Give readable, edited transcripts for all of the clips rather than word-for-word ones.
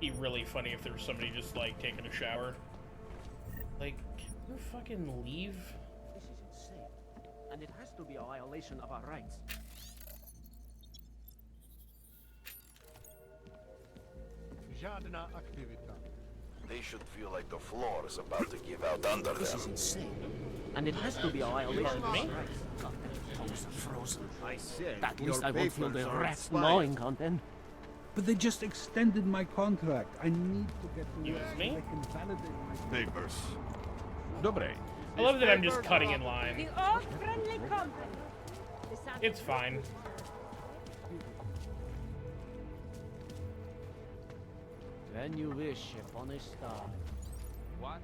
Be really funny if there was somebody just like taking a shower. Like, can you fucking leave? This is insane. And it has to be a violation of our rights. Żadna aktywita. They should feel like the floor is about to give out under them. This is insane. And it has to be a violation of our me? rights. God, the phones are frozen. I said At least your I won't feel papers the are rat expired. gnawing on them. But they just extended my contract. I need to get to You work with so me? I can validate my Papers. Dobre. I love that I'm just cutting in The line. all-friendly company. The sound It's fine. When you wish upon a star. What?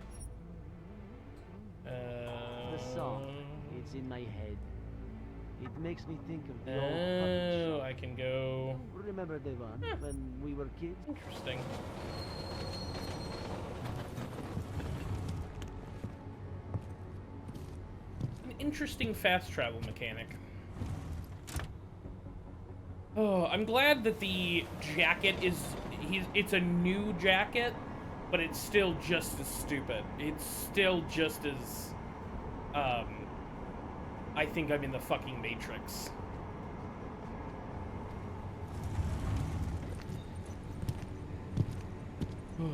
The song. It's in my head. It makes me think of the old puppet Oh, shop. I can go. Remember the one when we were kids? Interesting. An interesting fast travel mechanic. Oh, I'm glad that the jacket is it's a new jacket, but it's still just as stupid. It's still just as I think I'm in the fucking Matrix. All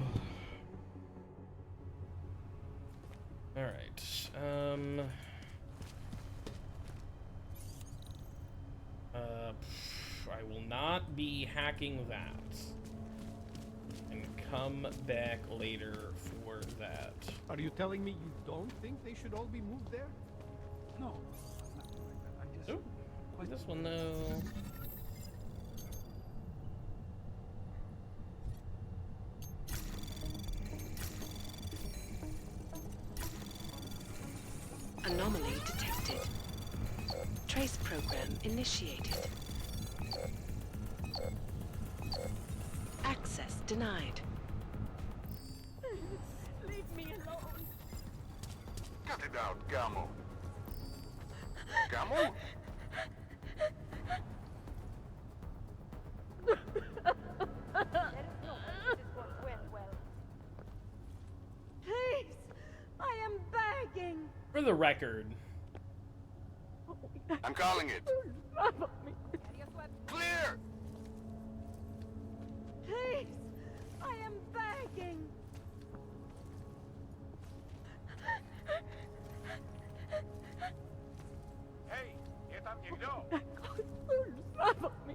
right. I will not be hacking that. And come back later for that. Are you telling me you don't think they should all be moved there? No. I just... Ooh, what's this one though? Anomaly detected. Trace program initiated. Access denied. Leave me alone. Cut it out, Gamo. Gamo? There is no way this one went well. Please, I am begging. For the record, I'm calling it. Love me. Clear! Please, I am begging. Hey, get up, you go. Love me.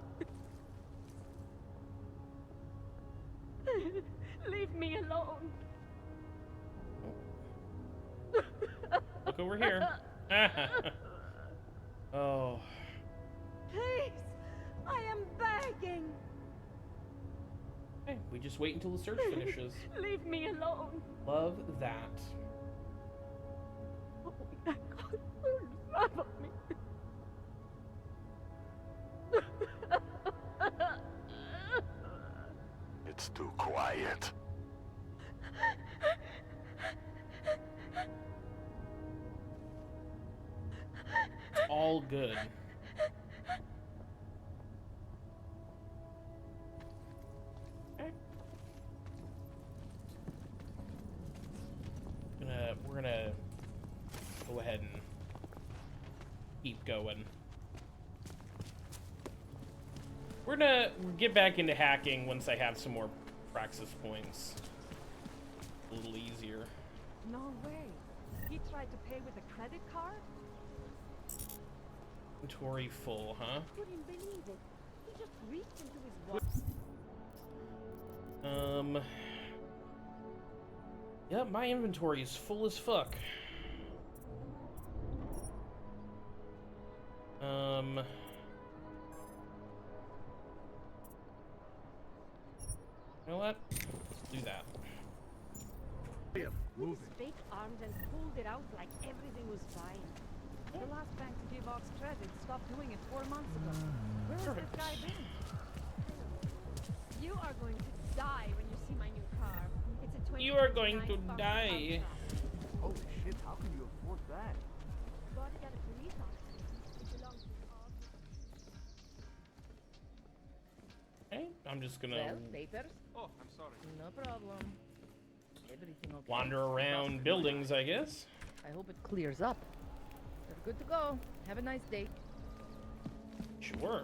Leave me alone. look over here. Oh. Please, I am begging. Hey, we just wait until the search finishes. Leave me alone. Love that. Love me. It's too quiet. It's all good. Okay. We're gonna go ahead and keep going. We're gonna get back into hacking once I have some more praxis points. A little easier. No way. He tried to pay with a credit card? Inventory full, huh? Couldn't believe it. He just reached into his wallet. Yeah, my inventory is full as fuck. You know what? Let's do that. Move His fake arms and pulled it out like everything was fine. The last bank to give Ox credit stopped doing it 4 months ago. Where has this guy been? You are going to die when you see my new car. It's a 20. You are going to die. Holy shit, how can you afford that? Bought it at a police officer. It belongs to Ox. Okay, I'm just gonna Well, papers? Oh, I'm sorry. No problem. Everything okay? wander around buildings, I guess. I hope it clears up. We're good to go. Have a nice day. Sure.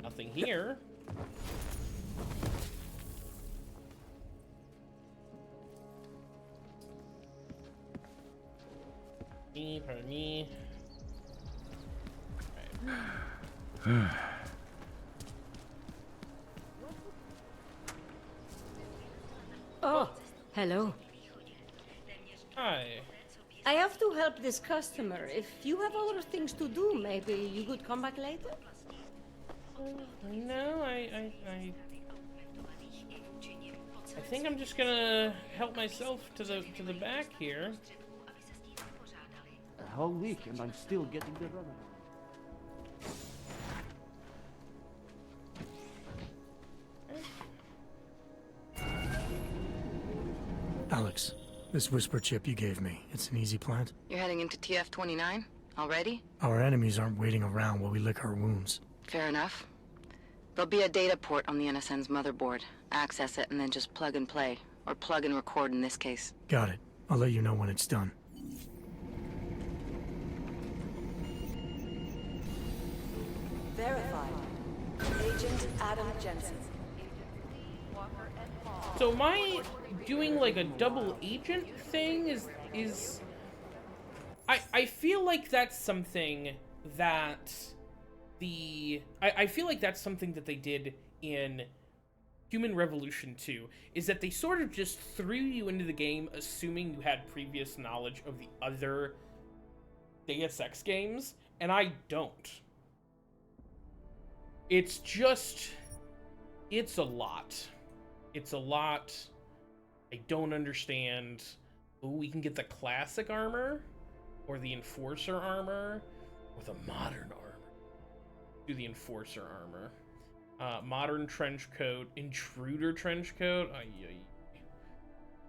Nothing here. Pardon me. Right. Oh, hello. Hi. I have to help this customer. If you have other things to do, maybe you could come back later? No, I think I'm just gonna help myself to the back here. A whole week and I'm still getting the runaround. Alex, this whisper chip you gave me, it's an easy plant? You're heading into TF-29 already? Our enemies aren't waiting around while we lick our wounds. Fair enough. There'll be a data port on the NSN's motherboard. Access it and then just plug and play. Or plug and record in this case. Got it. I'll let you know when it's done. Verified. Agent Adam Jensen. So am I doing like a double agent thing? I feel like that's something that I feel like that's something that they did in Human Revolution 2, is that they sort of just threw you into the game assuming you had previous knowledge of the other Deus Ex games, and I don't. It's a lot. It's a lot. I don't understand. Oh, we can get the classic armor, or the Enforcer armor, or the modern armor. Do the Enforcer armor. Modern trench coat, Intruder trench coat.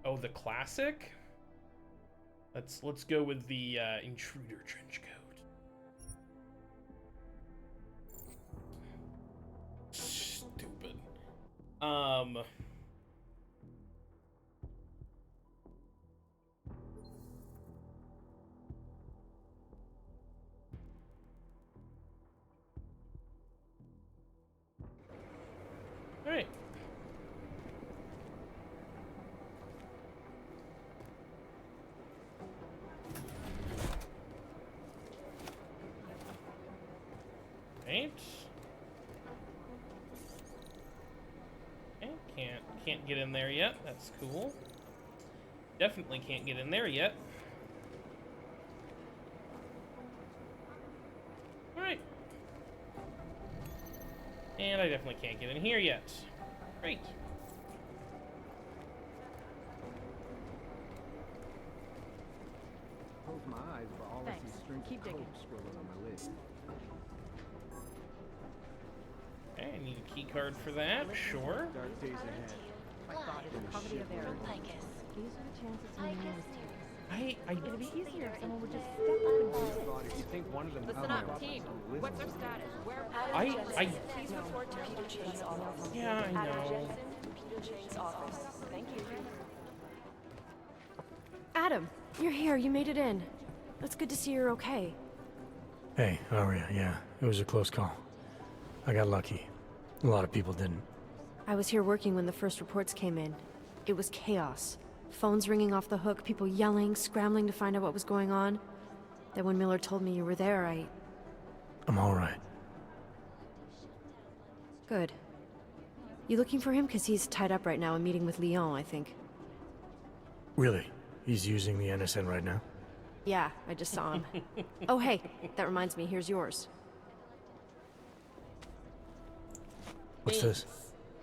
Oh, the classic. Let's go with the Intruder trench coat. Stupid. All right. Right. Okay, can't get in there yet. That's cool. Definitely can't get in there yet. All right. And I definitely can't get in here yet. Great. Close my eyes, but all I Thanks. see strings Keep of digging. coke swirling on my lid. Okay, I need a key card for that. Sure. Dark days ahead. My God, it's poverty of air. These are the chances we lose. It'd be easier if someone would just step up and do it. God, if you think one of them Listen up, team. What's our status? Where? Please report to Peter Chain's office. Yeah, I Adam know. Jensen, Peter Chain's office. Thank you. Adam, you're here. You made it in. It's good to see you're okay. Hey, Aria, yeah, it was a close call. I got lucky. A lot of people didn't. I was here working when the first reports came in. It was chaos. Phones ringing off the hook, people yelling, scrambling to find out what was going on. Then when Miller told me you were there, I'm all right. Good. You looking for him? Because he's tied up right now, a meeting with Lyon, I think. Really? He's using the NSN right now? Yeah, I just saw him. Oh, hey, that reminds me, here's yours. What's this?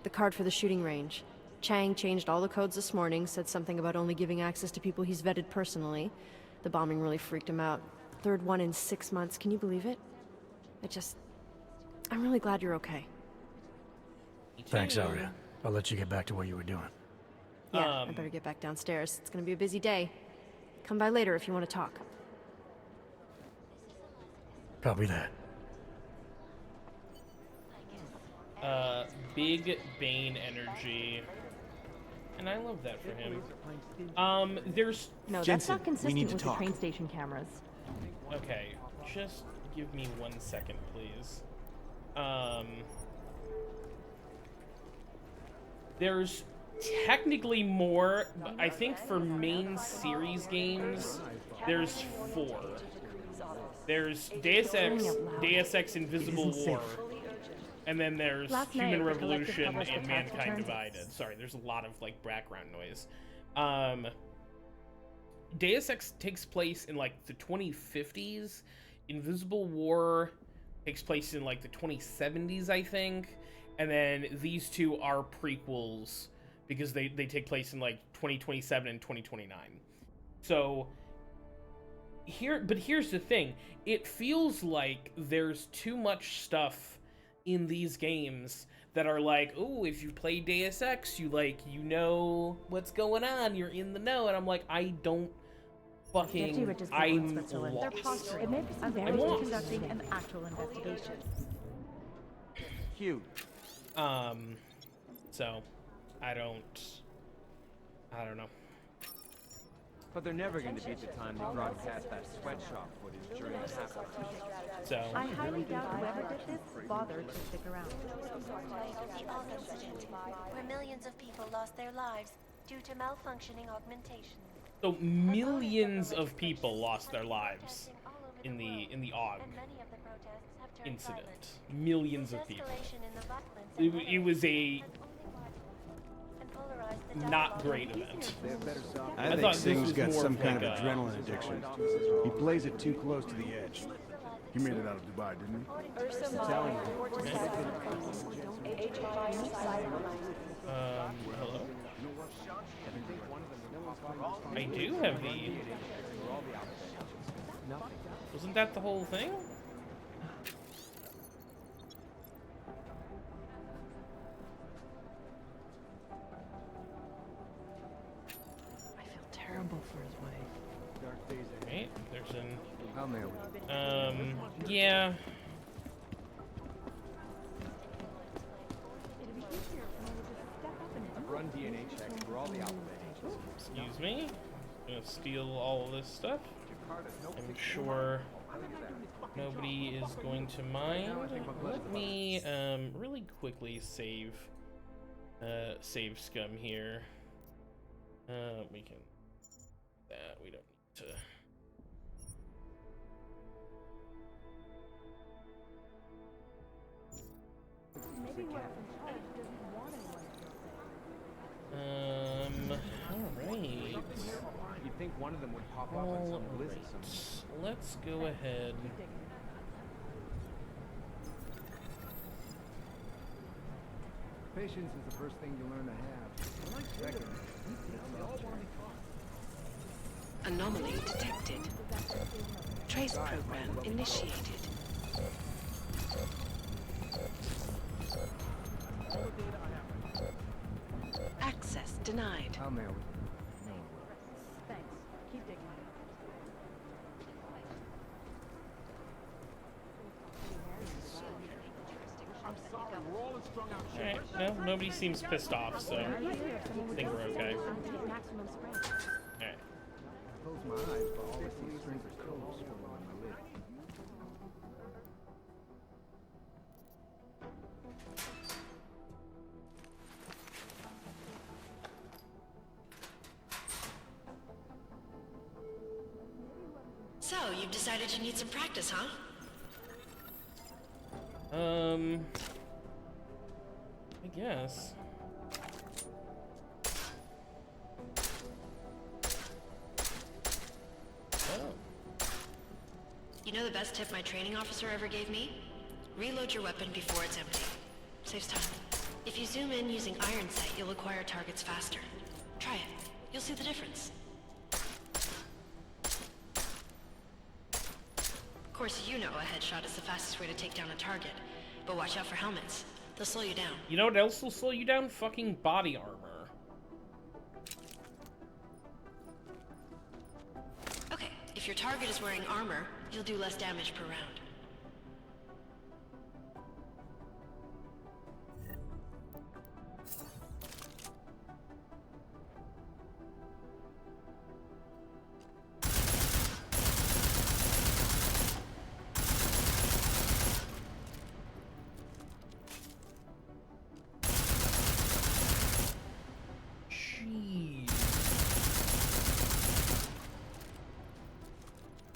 The card for the shooting range. Chang changed all the codes this morning, said something about only giving access to people he's vetted personally. The bombing really freaked him out. Third one in 6 months, can you believe it? I'm really glad you're okay. Thanks, Aria. I'll let you get back to what you were doing. Yeah, I better get back downstairs. It's gonna be a busy day. Come by later if you want to talk. Copy that. Big Bane energy. And I love that for him. There's... No, Jensen, that's not we consistent need to with talk. the train station cameras. Okay, just give me 1 second, please. There's technically more, but I think for main series games, there's 4. There's Deus Ex Invisible War, and then there's Human Revolution and Mankind Divided. Sorry, there's a lot of like background noise. Deus Ex takes place in like the 2050s. Invisible War takes place in like the 2070s, I think. And then these two are prequels because they take place in like 2027 and 2029. So here's the thing. It feels like there's too much stuff in these games that are like, oh, if you play Deus Ex, you know what's going on, you're in the know. And I'm like, I don't fucking, I'm lost. Their posture, it may be some I'm lost. conducting an actual investigation. Cute. So, I don't know. But they're never going to beat the time they broadcast that sweatshop footage during the half-hour. So, I highly doubt whoever did this bothered to stick around. The AUG incident, where millions of people lost their lives due to malfunctioning augmentation. So millions of people lost their lives in the AUG incident. Millions of people. It was a not great event. I think Sing's got some kind of adrenaline addiction. He plays it too close to the edge. He made it out of Dubai, didn't he? I'm telling Hello? I do have the... Wasn't that the whole thing? I feel terrible for his wife. Right, there's an... I'll nail it. Yeah. Run DNA checks for all the alphabet agents. Excuse me. I'm gonna steal all of this stuff. I'm sure nobody is going to mind. Let me really quickly save scum here. We can that we don't need to. Alright. You'd think one of them would pop up on some blizzard. Let's go ahead. Patience is the first thing you learn to have. Second, Anomaly detected. Trace program initiated. Access denied. I'll nail it. Thanks. Keep digging. Alright, no, nobody seems pissed off, so I think we're okay. Alright. Close my eyes, but all I see is strings of code swirling on my lid. So, you've decided you need some practice, huh? I guess. Oh. You know the best tip my training officer ever gave me? Reload your weapon before it's empty. Saves time. If you zoom in using iron sight, you'll acquire targets faster. Try it. You'll see the difference. Of course, you know a headshot is the fastest way to take down a target. But watch out for helmets. They'll slow you down. You know what else will slow you down? Fucking body armor. Okay, if your target is wearing armor, you'll do less damage per round.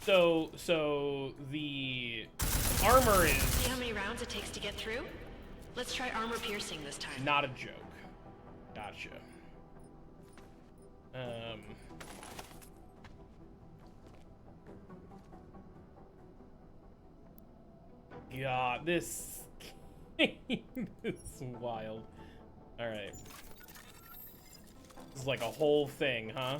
So the armor is... See how many rounds it takes to get through? Let's try armor piercing this time. Not a joke. Gotcha. Yeah, this game is wild. Alright. This is like a whole thing, huh?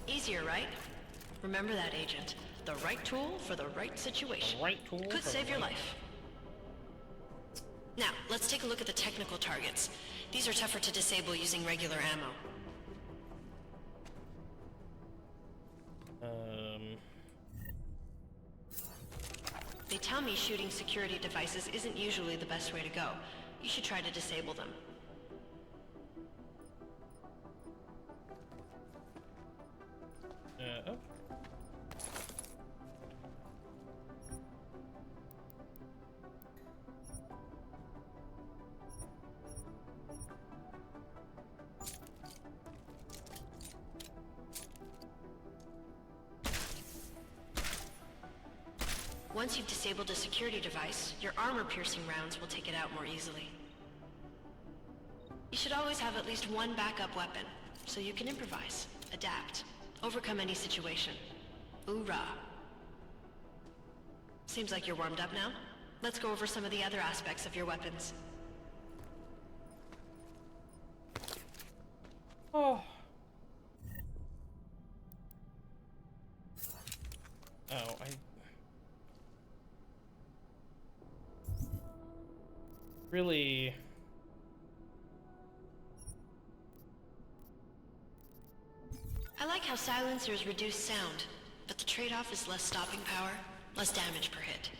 Easier, right? Remember that, Agent. The right tool for the right situation. The right tool could save your life. Now, let's take a look at the technical targets. These are tougher to disable using regular ammo. They tell me shooting security devices isn't usually the best way to go. You should try to disable them. Oh. Once you've disabled a security device, your armor-piercing rounds will take it out more easily. You should always have at least one backup weapon, so you can improvise, adapt, overcome any situation. Hoorah! Seems like you're warmed up now. Let's go over some of the other aspects of your weapons. Oh. Oh, really... I like how silencers reduce sound, but the trade-off is less stopping power, less damage per hit.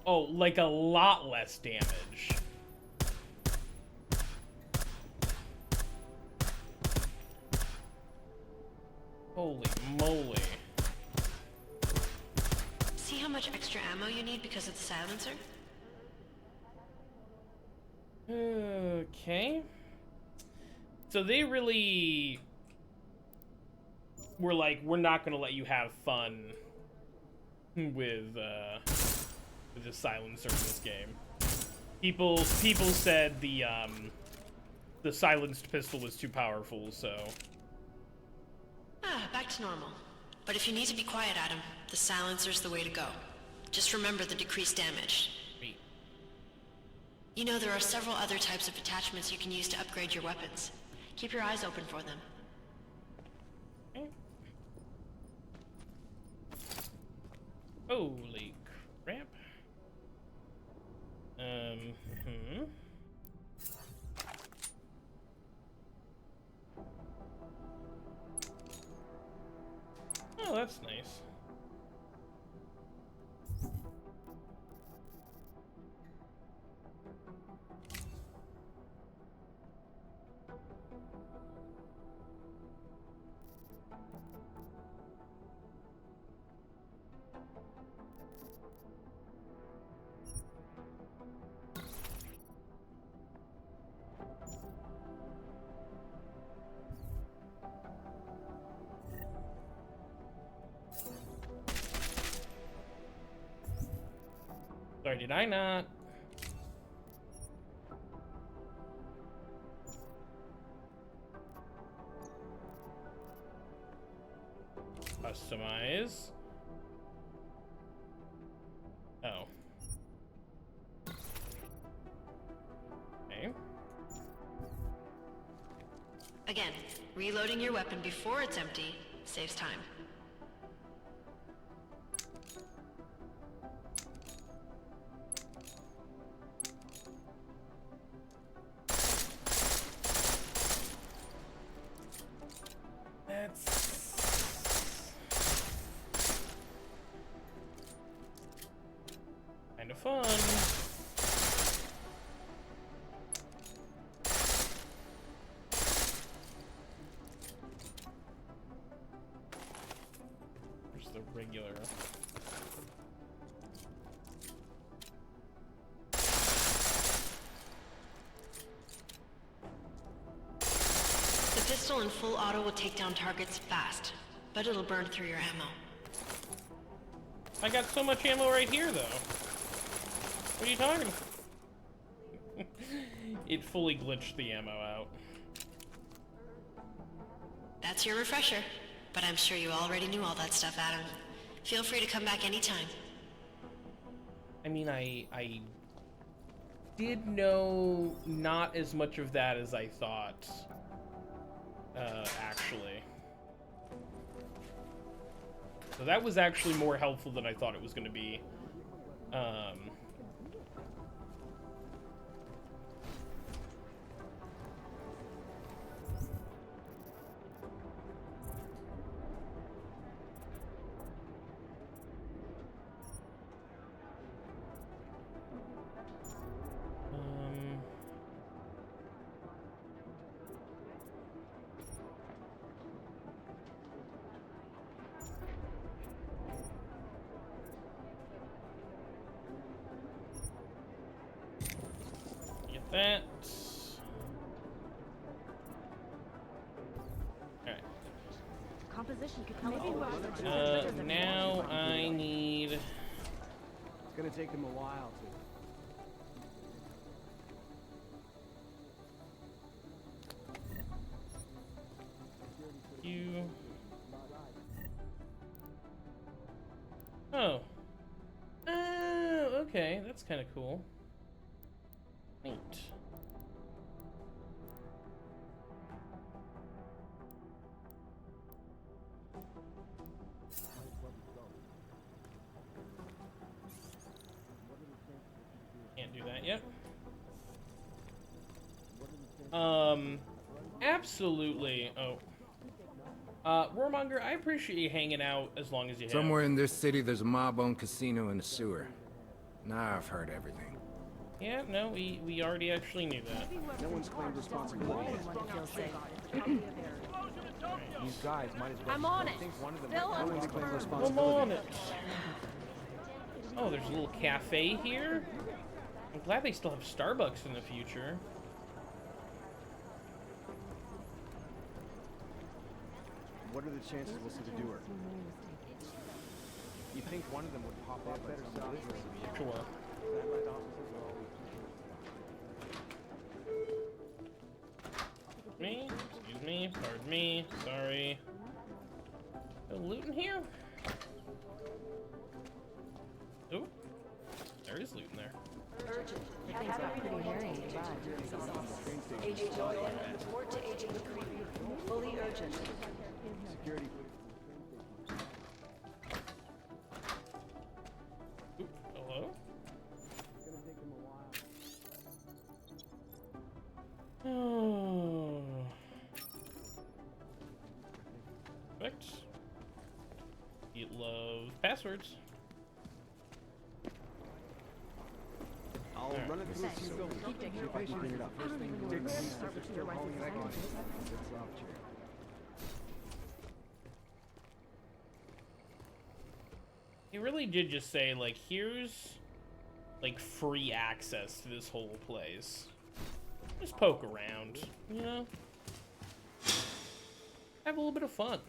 Oh, like a lot less damage. Holy moly. See how much extra ammo you need because of the silencer? Okay. So they really were like, we're not gonna let you have fun with the silencer in this game. People said the silenced pistol was too powerful, so... Back to normal. But if you need to be quiet, Adam, the silencer's the way to go. Just remember the decreased damage. Sweet. You know, there are several other types of attachments you can use to upgrade your weapons. Keep your eyes open for them. Holy crap. Oh, that's nice. Sorry, did I not? Customize. Oh. Okay. Again, reloading your weapon before it's empty saves time. Kind of fun. the regular. The pistol in full auto will take down targets fast, but it'll burn through your ammo. I got so much ammo right here, though. What are you talking about? It fully glitched the ammo out. That's your refresher, but I'm sure you already knew all that stuff, Adam. Feel free to come back anytime. I mean, I did know not as much of that as I thought, actually. So that was actually more helpful than I thought it was going to be. Get that. Alright. Composition could come Now I need... It's gonna take them a while to... You... Oh. Okay, that's kind of cool. Neat. Can't do that yet. Absolutely. Oh. Warmonger, I appreciate you hanging out as long as you have. Somewhere in this city, there's a mob-owned casino and a sewer. Now I've heard everything. Yeah, no, we already actually knew that. No one's claimed responsibility. These guys might as well... I'm on it. No one's claimed I'm responsibility. on it. Oh, there's a little cafe here. I'm glad they still have Starbucks in the future. What are the chances we'll see the doer? You think one of them would pop up better stuff? Sure. Me? Excuse me. Pardon me. Sorry. No loot in here? Oh. There is loot in there. Urgent. The things got pretty hairy in the Agent Jordan, report to Agent McCready. Fully urgent. Security. Oop, hello? Oh. Perfect. You love passwords. I'll run it through a few filters. Keep digging. See if I can bring it up. I don't even know where to start with your Hauling that license. guy. Sit soft chair. He really did just say, like, here's, like, free access to this whole place. Just poke around, you know? Have a little bit of fun.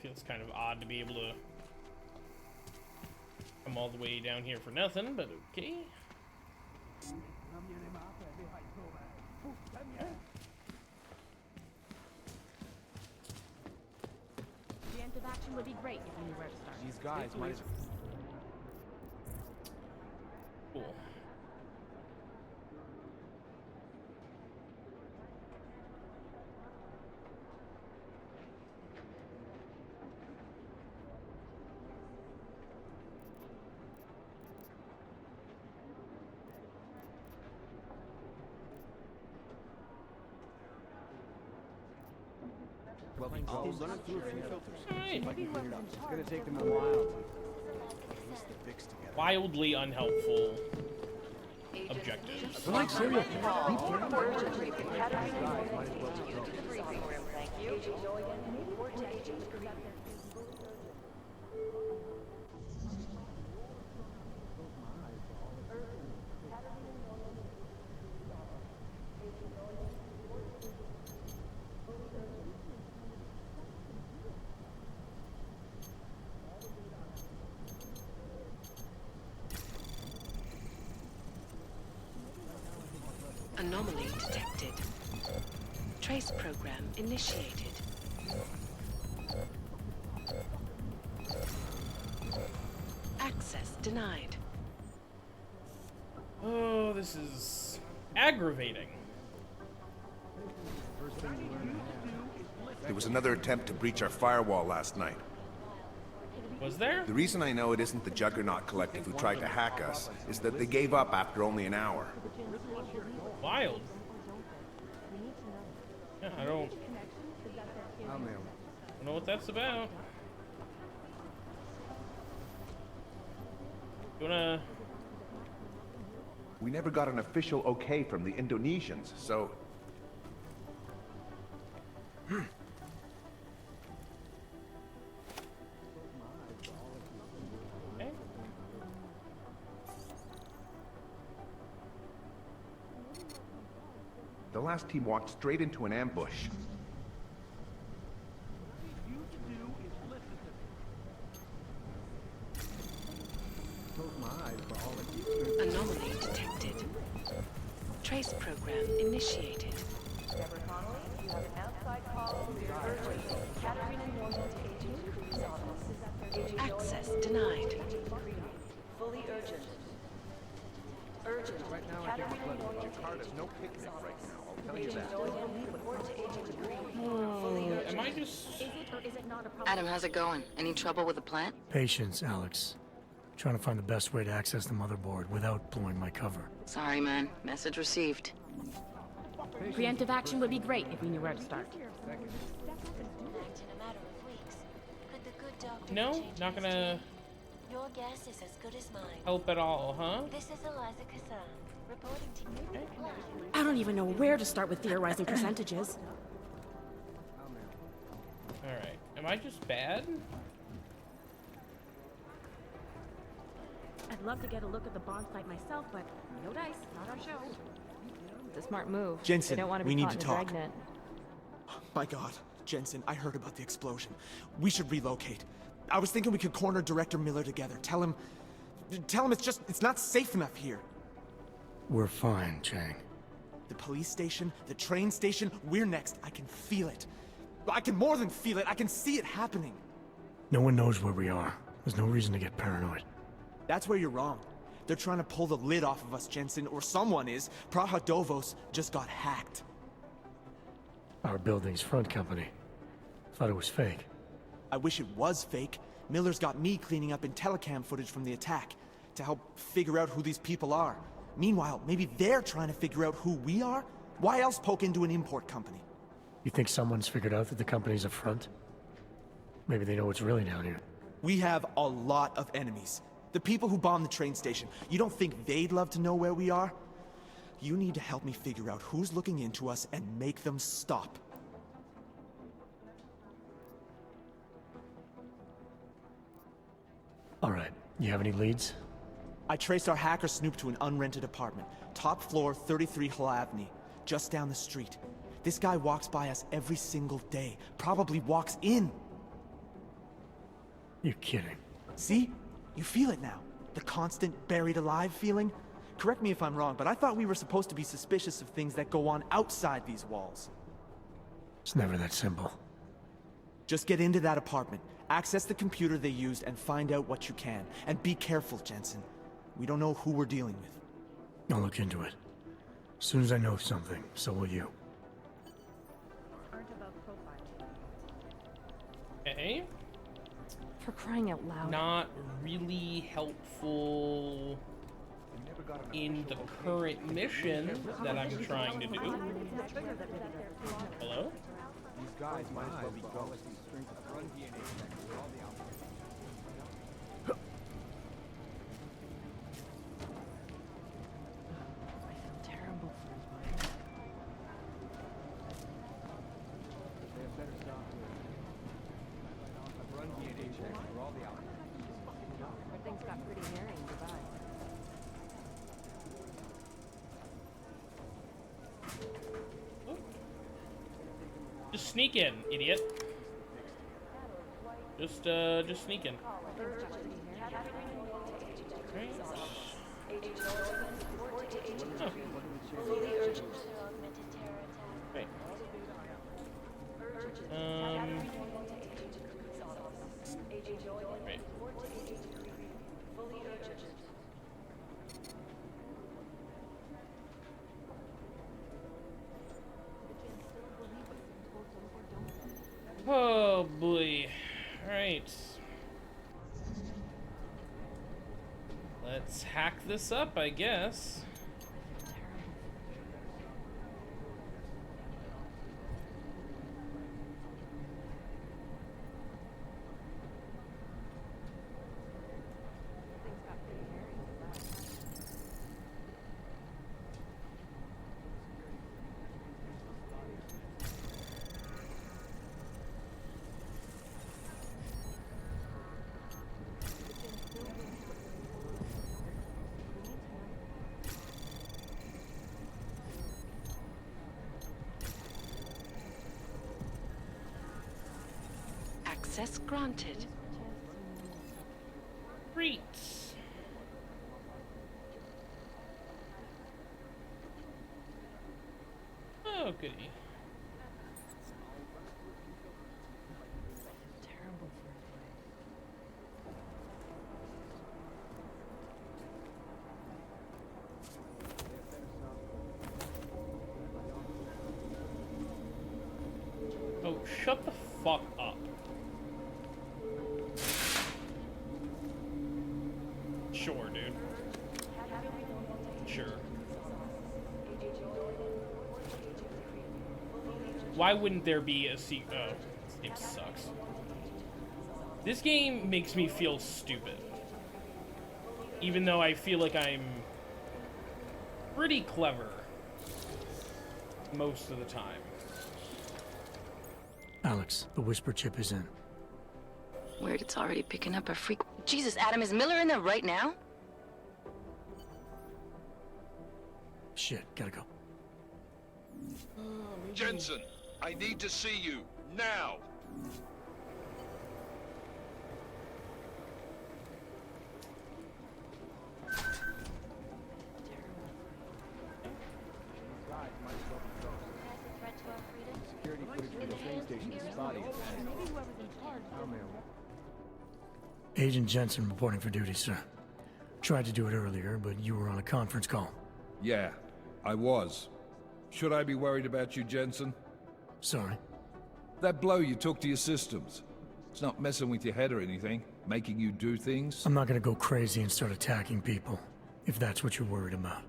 Feels kind of odd to be able to come all the way down here for nothing, but okay. Preemptive action would be great if you knew where to start. These guys might as Cool. I'll run it through a few filters. Hey. See if I can clean it up. It's gonna take them a while to piece the fix together. Wildly unhelpful objectives. I like cereal. Anomaly detected. Trace program initiated. Access denied. Oh, this is aggravating. There was another attempt to breach our firewall last night. Was there? The reason I know it isn't the Juggernaut Collective who tried to hack us is that they gave up after only an hour. Wild. Yeah, I don't know what that's about. You wanna... We never got an official okay from the Indonesians, so... Okay. The last team walked straight into an ambush. Anomaly detected. Trace program initiated. Deborah Connolly, you have an outside call from your urgent. Katarina Norman to Agent Creed's office. Agent Access denied. Fully urgent. Urgent. Right now, I think we're clever. Jakarta's no picnic right now, I'll tell you that. Report to Agent Creed. Oh, am I just... Is it or is it not a problem? Adam, how's it going? Any trouble with the plant? Patience, Alex. Trying to find the best way to access the motherboard without blowing my cover. Sorry, man. Message received. Preemptive action would be great if we knew where to start. In a matter of weeks. Could the good doctor No, change not his gonna tune? Your guess is as good as mine. help at all, huh? This is Eliza Kassan, reporting to you live. I don't even know where to start with theorizing percentages. Alright, am I just bad? I'd love to get a look at the bond site myself, but no dice, not our show. It's a smart move. Jensen, they don't want to we be need caught to in a talk. dragnet. My God, Jensen, I heard about the explosion. We should relocate. I was thinking we could corner Director Miller together. Tell him it's not safe enough here. We're fine, Chang. The police station, the train station, we're next. I can feel it. I can more than feel it. I can see it happening. No one knows where we are. There's no reason to get paranoid. That's where you're wrong. They're trying to pull the lid off of us, Jensen, or someone is. Praha Dovos just got hacked. Our building's front company. Thought it was fake. I wish it was fake. Miller's got me cleaning up IntelliCam footage from the attack to help figure out who these people are. Meanwhile, maybe they're trying to figure out who we are? Why else poke into an import company? You think someone's figured out that the company's a front? Maybe they know what's really down here. We have a lot of enemies. The people who bombed the train station. You don't think they'd love to know where we are? You need to help me figure out who's looking into us and make them stop. All right, you have any leads? I traced our hacker snoop to an unrented apartment. Top floor, 33 Halavni. Just down the street. This guy walks by us every single day. Probably walks in. You're kidding. See? You feel it now. The constant buried alive feeling? Correct me if I'm wrong, but I thought we were supposed to be suspicious of things that go on outside these walls. It's never that simple. Just get into that apartment, access the computer they used, and find out what you can. And be careful, Jensen. We don't know who we're dealing with. I'll look into it. As soon as I know something, so will you. Okay. For crying out loud. Not really helpful in the current mission that I'm trying to do. Hello? These guys might as well be ghosts. Run DNA checks for all the outfits. Terrible for his mind. They have better software. I've run DNA checks for all the outfits. Everything's got pretty hairy in Dubai. Just sneak in, idiot. Just sneak in. Right. Right. Right. Oh boy. Alright. Let's hack this up, I guess. Access granted. Great. Oh, goody. Terrible for his mind. Oh, shut the fuck up. Sure, dude. Sure. Why wouldn't there be a sequel? Oh, this game sucks. This game makes me feel stupid. Even though I feel like I'm pretty clever most of the time. Alex, the whisper chip is in. Weird, it's already picking up a freak. Jesus, Adam, is Miller in there right now? Shit, gotta go. Jensen, I need to see you, now! Security footage from the train station is spotty. Agent Jensen reporting for duty, sir. Tried to do it earlier, but you were on a conference call. Yeah, I was. Should I be worried about you, Jensen? Sorry. That blow you took to your systems. It's not messing with your head or anything, making you do things. I'm not gonna go crazy and start attacking people, if that's what you're worried about.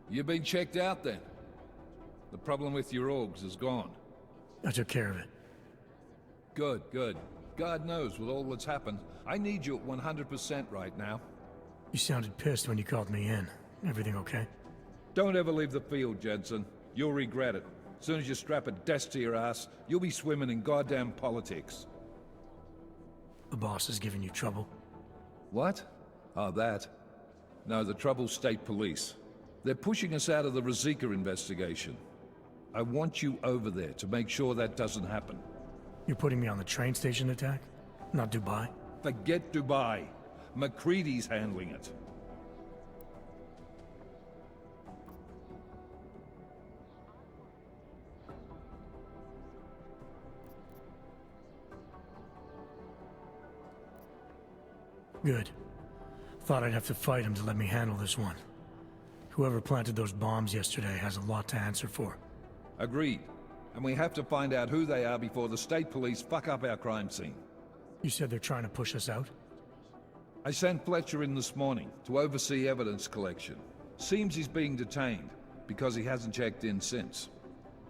You've been checked out then. The problem with your augs is gone. I took care of it. Good, good. God knows with all that's happened, I need you at 100% right now. You sounded pissed when you called me in. Everything okay? Don't ever leave the field, Jensen. You'll regret it. As soon as you strap a desk to your ass, you'll be swimming in goddamn politics. The boss is giving you trouble? What? Oh, that? No, the Trouble's state police. They're pushing us out of the Ruzicka investigation. I want you over there to make sure that doesn't happen. You're putting me on the train station attack? Not Dubai? Forget Dubai. McCready's handling it. Good. Thought I'd have to fight him to let me handle this one. Whoever planted those bombs yesterday has a lot to answer for. Agreed. And we have to find out who they are before the state police fuck up our crime scene. You said they're trying to push us out? I sent Fletcher in this morning to oversee evidence collection. Seems he's being detained, because he hasn't checked in since.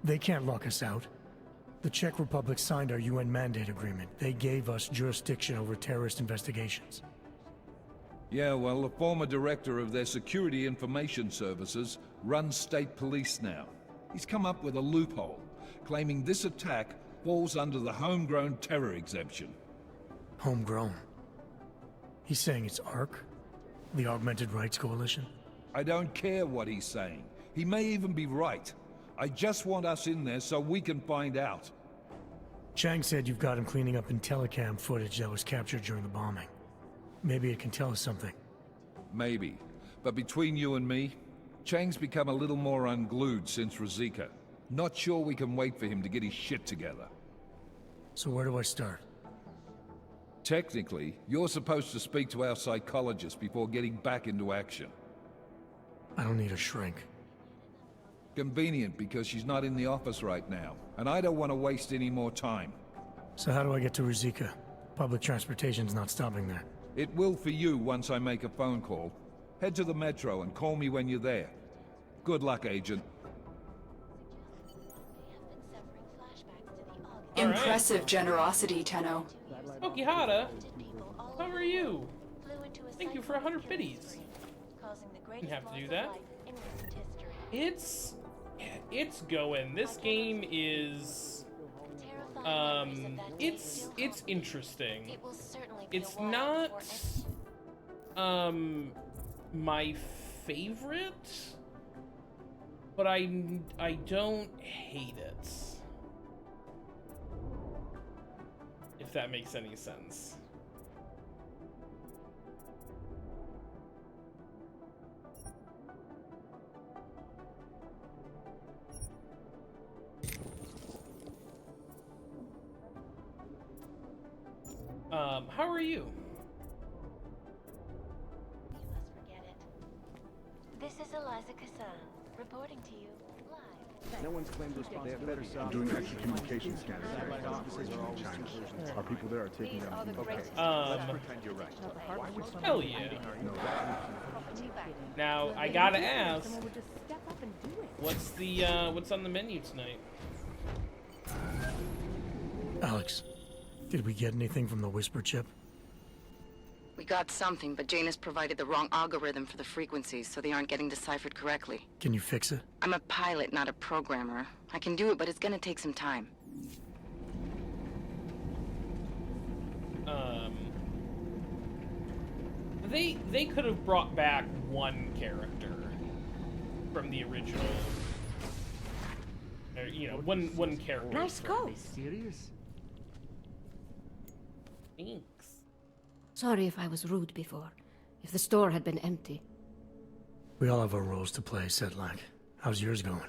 They can't lock us out. The Czech Republic signed our UN mandate agreement. They gave us jurisdiction over terrorist investigations. Yeah, well, the former director of their security information services runs state police now. He's come up with a loophole, claiming this attack falls under the homegrown terror exemption. Homegrown? He's saying it's ARC? The Augmented Rights Coalition? I don't care what he's saying. He may even be right. I just want us in there so we can find out. Chang said you've got him cleaning up Intellicam footage that was captured during the bombing. Maybe it can tell us something. Maybe. But between you and me, Chang's become a little more unglued since Ruzicka. Not sure we can wait for him to get his shit together. So where do I start? Technically, you're supposed to speak to our psychologist before getting back into action. I don't need a shrink. Convenient, because she's not in the office right now, and I don't want to waste any more time. So how do I get to Ruzicka? Public transportation's not stopping there. It will for you once I make a phone call. Head to the metro and call me when you're there. Good luck, Agent. Impressive generosity, Tenno. Okihata, how are you? Thank you for 100 biddies. Didn't have to do that. It's going. This game is it's interesting. It's not my favorite, but I don't hate it. If that makes any sense. How are you? You must forget it. This is Eliza Kassan, reporting to you live. No one's claimed responsibility. I'm doing extra communication scanners. Our people there are taking down the let's pretend you're right. Hell yeah. Now I gotta ask, what's on the menu tonight? Alex, did we get anything from the Whisper chip? We got something, but Janus provided the wrong algorithm for the frequencies, so they aren't getting deciphered correctly. Can you fix it? I'm a pilot, not a programmer. I can do it, but it's gonna take some time. They could have brought back one character from the original. Or, you know, one character. Nice go. Serious? Thanks. Sorry if I was rude before. If the store had been empty. We all have our roles to play, Sedlak. How's yours going?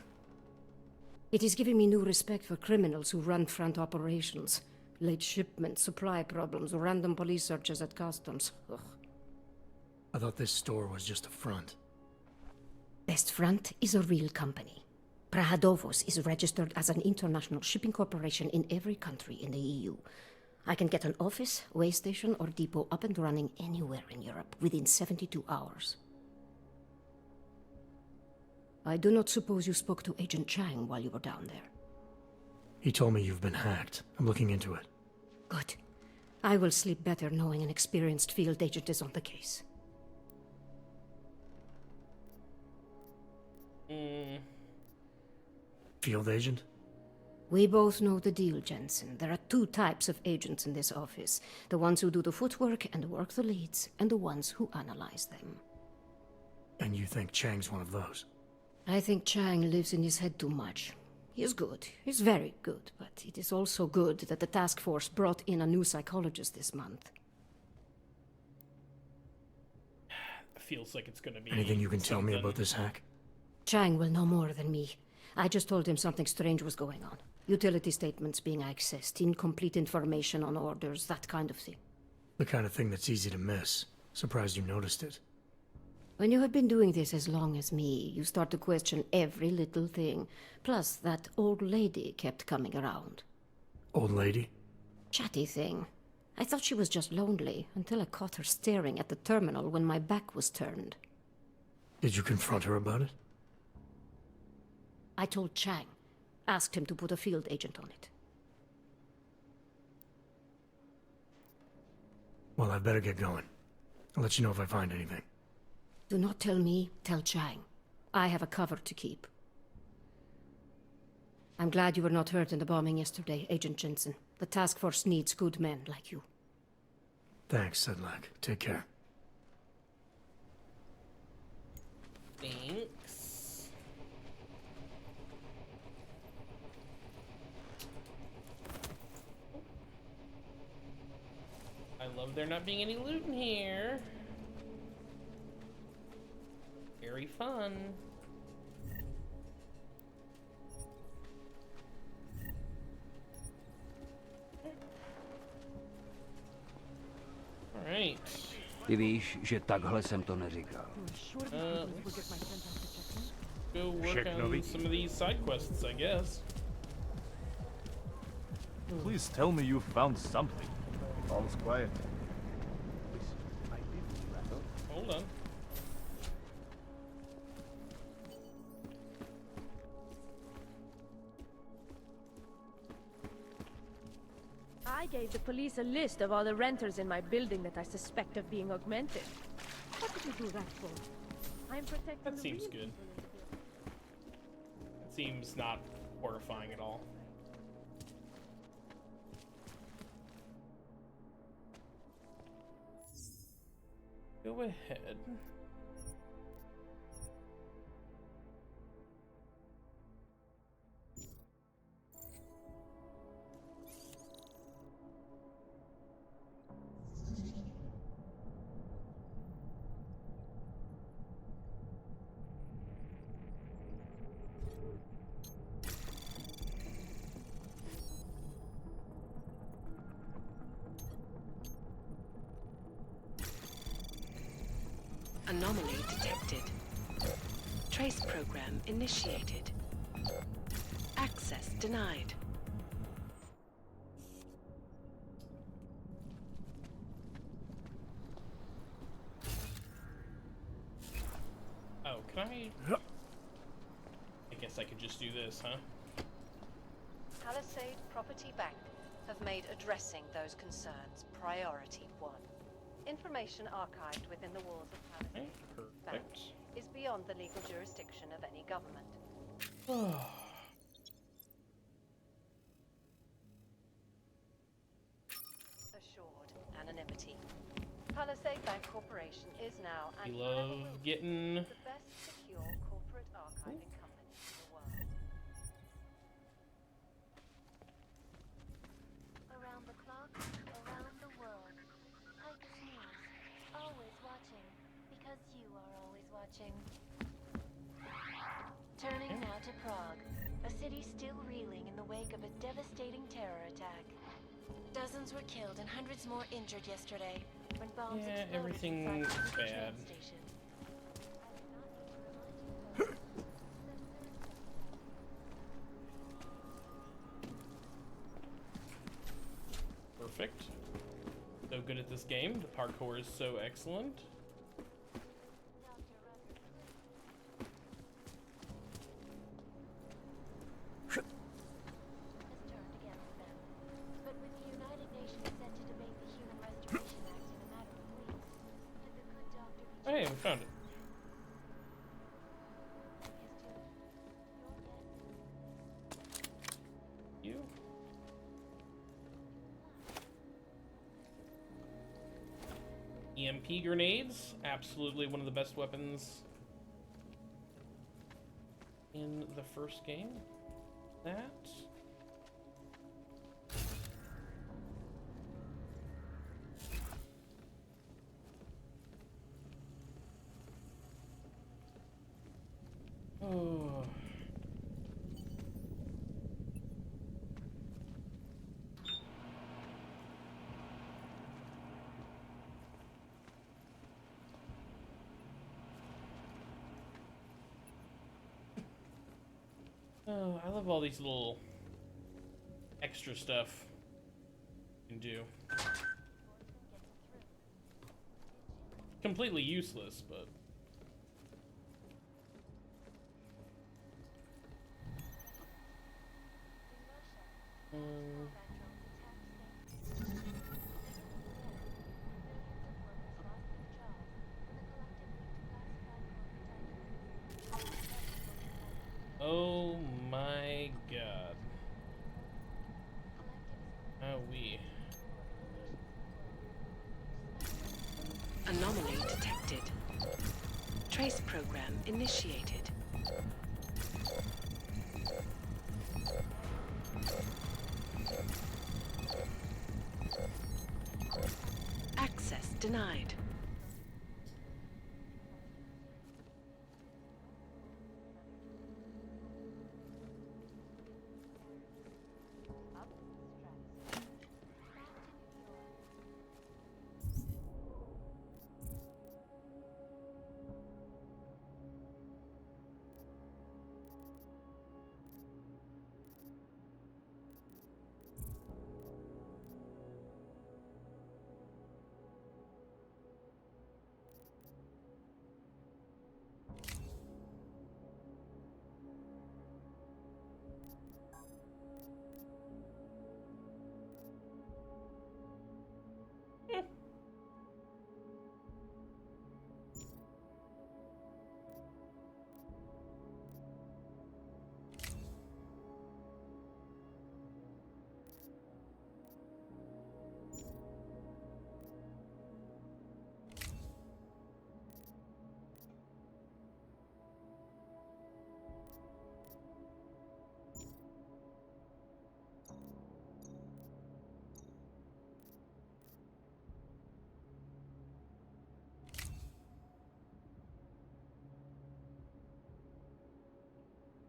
It is giving me new respect for criminals who run front operations. Late shipments, supply problems, random police searches at customs. Ugh. I thought this store was just a front. Best Front is a real company. Prahadovos is registered as an international shipping corporation in every country in the EU. I can get an office, way station, or depot up and running anywhere in Europe within 72 hours. I do not suppose you spoke to Agent Chang while you were down there. He told me you've been hacked. I'm looking into it. Good. I will sleep better knowing an experienced field agent is on the case. Field agent? We both know the deal, Jensen. There are two types of agents in this office. The ones who do the footwork and work the leads, and the ones who analyze them. And you think Chang's one of those? I think Chang lives in his head too much. He is good. He's very good. But it is also good that the task force brought in a new psychologist this month. Feels like it's gonna be... Anything you can tell me about this hack? Chang will know more than me. I just told him something strange was going on. Utility statements being accessed, incomplete information on orders, that kind of thing. The kind of thing that's easy to miss. Surprised you noticed it. When you have been doing this as long as me, you start to question every little thing. Plus, that old lady kept coming around. Old lady? Chatty thing. I thought she was just lonely, until I caught her staring at the terminal when my back was turned. Did you confront her about it? I told Chang. Asked him to put a field agent on it. Well, I'd better get going. I'll let you know if I find anything. Do not tell me, tell Chang. I have a cover to keep. I'm glad you were not hurt in the bombing yesterday, Agent Jensen. The task force needs good men like you. Thanks, Sedlak. Take care. Thanks. I love there not being any loot in here. Very fun. All right. Ty víš, že takhle jsem to neříkal. Go work on some of these side quests, I guess. Please tell me you found something. All's quiet. Hold on. I gave the police a list of all the renters in my building that I suspect of being augmented. What did you do that for? I'm protecting That the seems real good. people. It seems not horrifying at all. Go ahead. Anomaly detected. Trace program initiated. Access denied. Oh, can I guess I could just do this, huh? Palisade Property Bank have made addressing those concerns priority 1. Information archived within the walls of Palisade Bank is beyond the legal jurisdiction of any government. Assured anonymity. Palisade Bank Corporation is now We love getting the best secure corporate archiving company in the world. Around the clock, around the world. Icus News, always watching, because you are always watching. Turning now to Prague, a city still reeling in the wake of a devastating terror attack. Dozens were killed and hundreds more injured yesterday when bombs exploded everything's inside the bad. train station. Perfect. So good at this game. The parkour is so excellent. But with the United Nations set to debate the Human Restoration Act in a matter of weeks, could the good doctor be Oh, hey, we found it. You? EMP grenades, absolutely one of the best weapons in the first game. That. Oh. Oh, I love all these little extra stuff you can do. Completely useless, but... Oh my god. We. Anomaly detected. Trace program initiated. Access denied.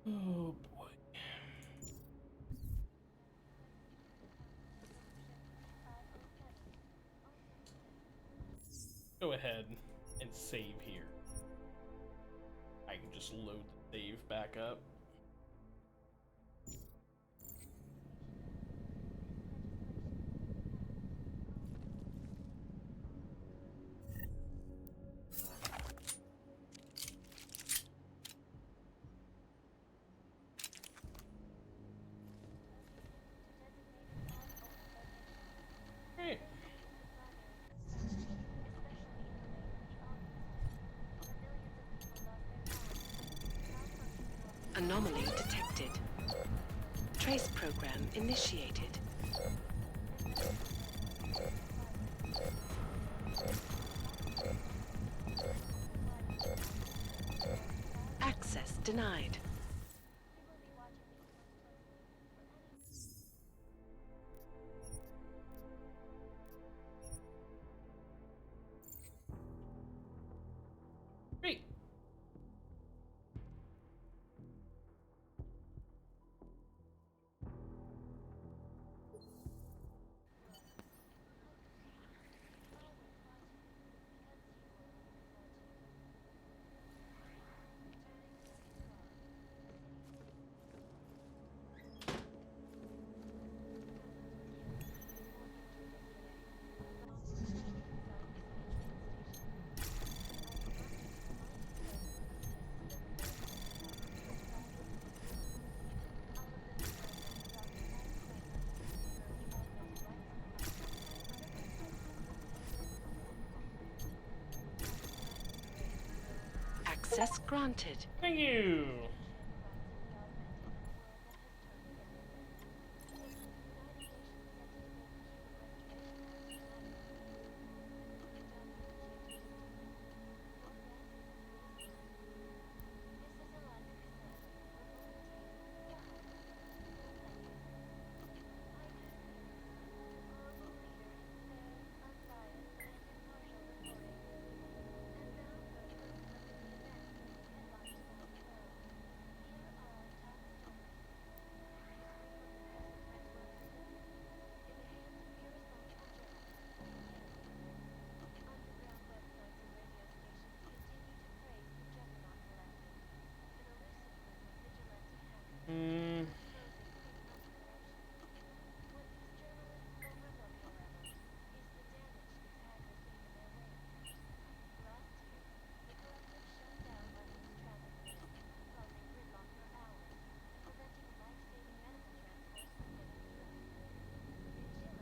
Oh boy. Go ahead and save here. I can just load the save back up. Anomaly detected. Trace program initiated. Access denied. Great. Access granted. Thank you.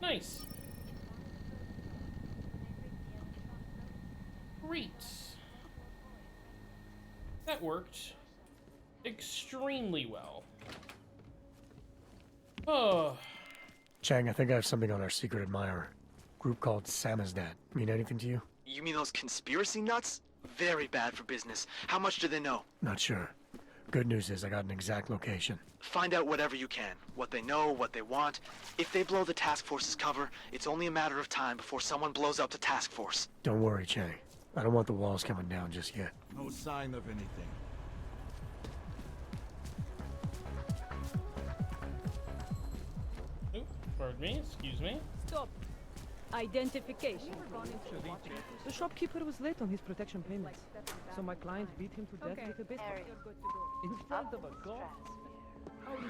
Nice. Great. That worked. extremely well. Oh. Chang, I think I have something on our secret admirer. Group called Samizdat. Mean anything to you? You mean those conspiracy nuts? Very bad for business. How much do they know? Not sure. Good news is I got an exact location. Find out whatever you can. What they know, what they want. If they blow the task force's cover, it's only a matter of time before someone blows up the task force. Don't worry, Chang. I don't want the walls coming down just yet. No sign of anything. Oop, pardon me, excuse me. Stop. Identification. The shopkeeper was late on his protection payments, so my client beat him to death with a baseball. In front of a guard.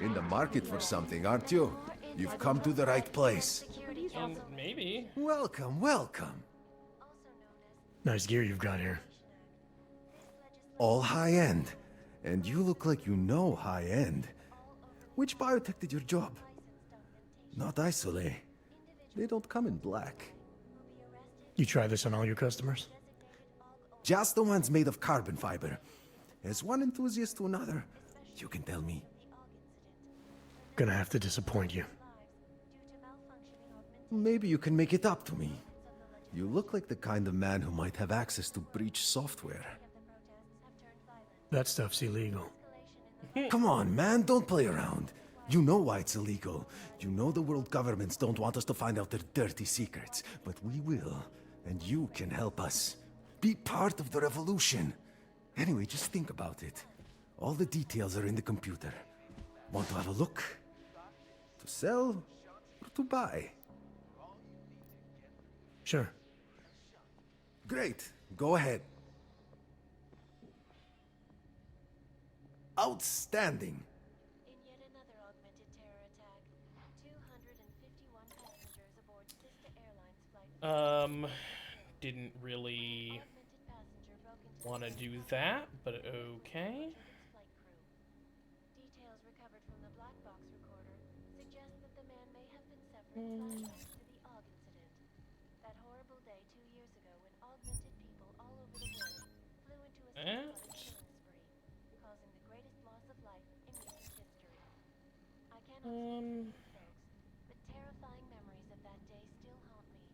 In the market for something, aren't you? You've come to the right place. Maybe. Welcome, welcome. Nice gear you've got here. All high-end. And you look like you know high-end. Which biotech did your job? Not Isolate. They don't come in black. You try this on all your customers? Just the ones made of carbon fiber. As one enthusiast to another, you can tell me. Gonna have to disappoint you. Maybe you can make it up to me. You look like the kind of man who might have access to breach software. That stuff's illegal. Come on, man, don't play around. You know why it's illegal. You know the world governments don't want us to find out their dirty secrets, but we will, and you can help us. Be part of the revolution. Anyway, just think about it. All the details are in the computer. Want to have a look? To sell or to buy? Sure. Great. Go ahead. Outstanding. In yet another augmented terror attack, 251 passengers aboard sister airlines flight. Didn't really want to do that, but okay. Details recovered from the black box recorder suggest that the man may have been severing flashbacks to the AUG incident. That horrible day 2 years ago when augmented people all over the world flew into a killing spree, causing the greatest loss of life in recent history. I cannot speak for you folks, but terrifying memories of that day still haunt me.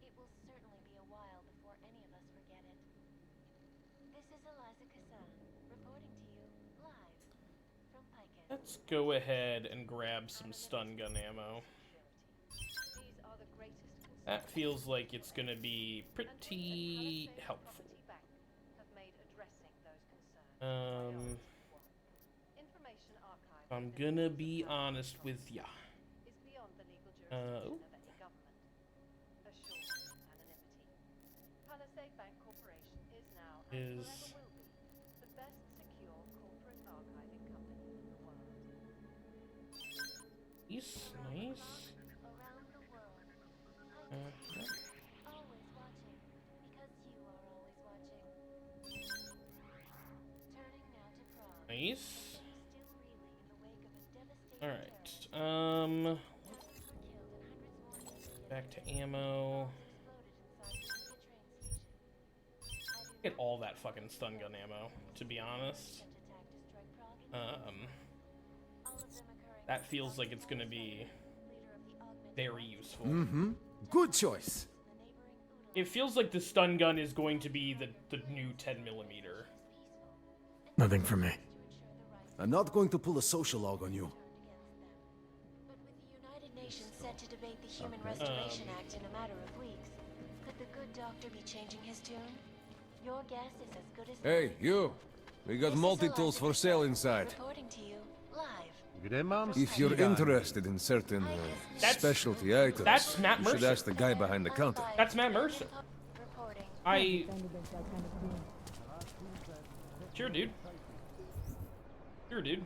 It will certainly be a while before any of us forget it. This is Eliza Kassan, reporting to you live from Pike. Let's go ahead and grab some stun gun ammo. That feels like it's gonna be pretty helpful. I'm gonna be honest with ya. Oh. Is the best secure corporate archiving company in the world. Nice, nice. Around the world, always watching, because you are always watching. Turning now to Prague. Nice. Still reeling in the wake of a devastating Alright, back to ammo. Get all that fucking stun gun ammo, to be honest. That feels like it's gonna be very useful. Mm-hmm. Good choice. It feels like the stun gun is going to be the new 10mm. Nothing for me. I'm not going to pull a social log on you. But with the United Nations set to debate the Human Restoration Act in a matter of weeks, could the good doctor be changing his tune? Your guess is as good as Hey, you! We got multi-tools for sale inside. reporting to you live. If you're interested in certain specialty items, that's Matt you should Mercer. ask the guy behind the counter. That's Matt Mercer. Sure, dude. Sure, dude.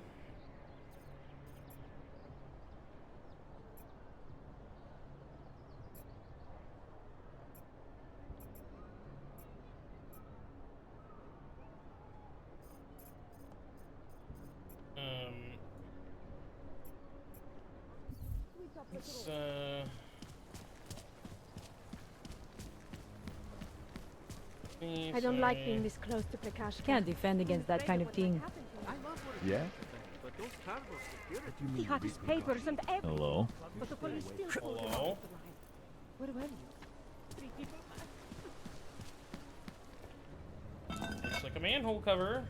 Let's, I don't like being this close to Prakash. Can't defend against that kind of thing. Yeah? He had his papers and everything. Hello? But the police still pulled him Hello? off the line. Where were you? Looks like a manhole cover.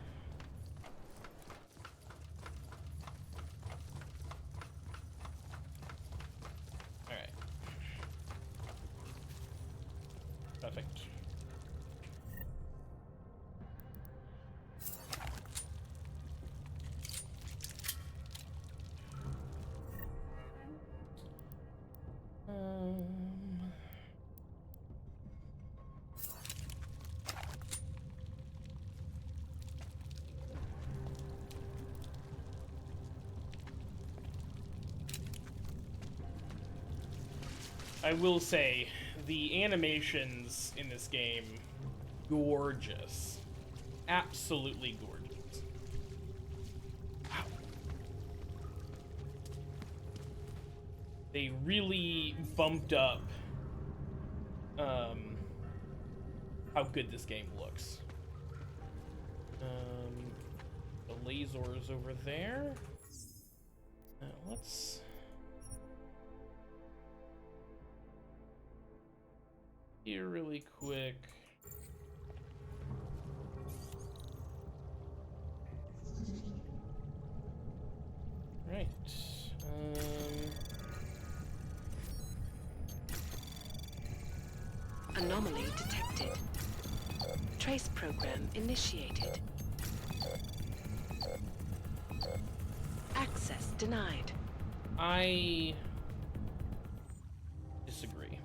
Alright. Perfect. I will say, the animations in this game, gorgeous. Absolutely gorgeous. Wow. They really bumped up how good this game looks. The lasers over there. Let's... here really quick. Right. Anomaly detected. Trace program initiated. Access denied. I disagree.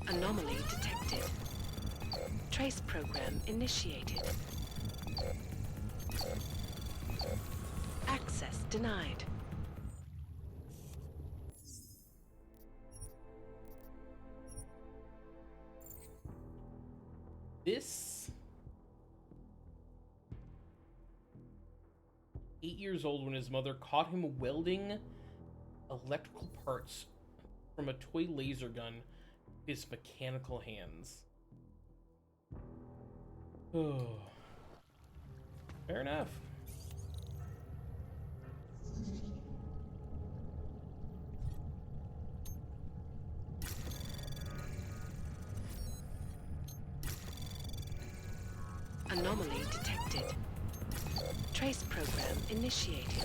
Anomaly detected. Trace program initiated. Access denied. This 8 years old when his mother caught him welding electrical parts from a toy laser gun with his mechanical hands. Oh. Fair enough. Anomaly detected. Trace program initiated.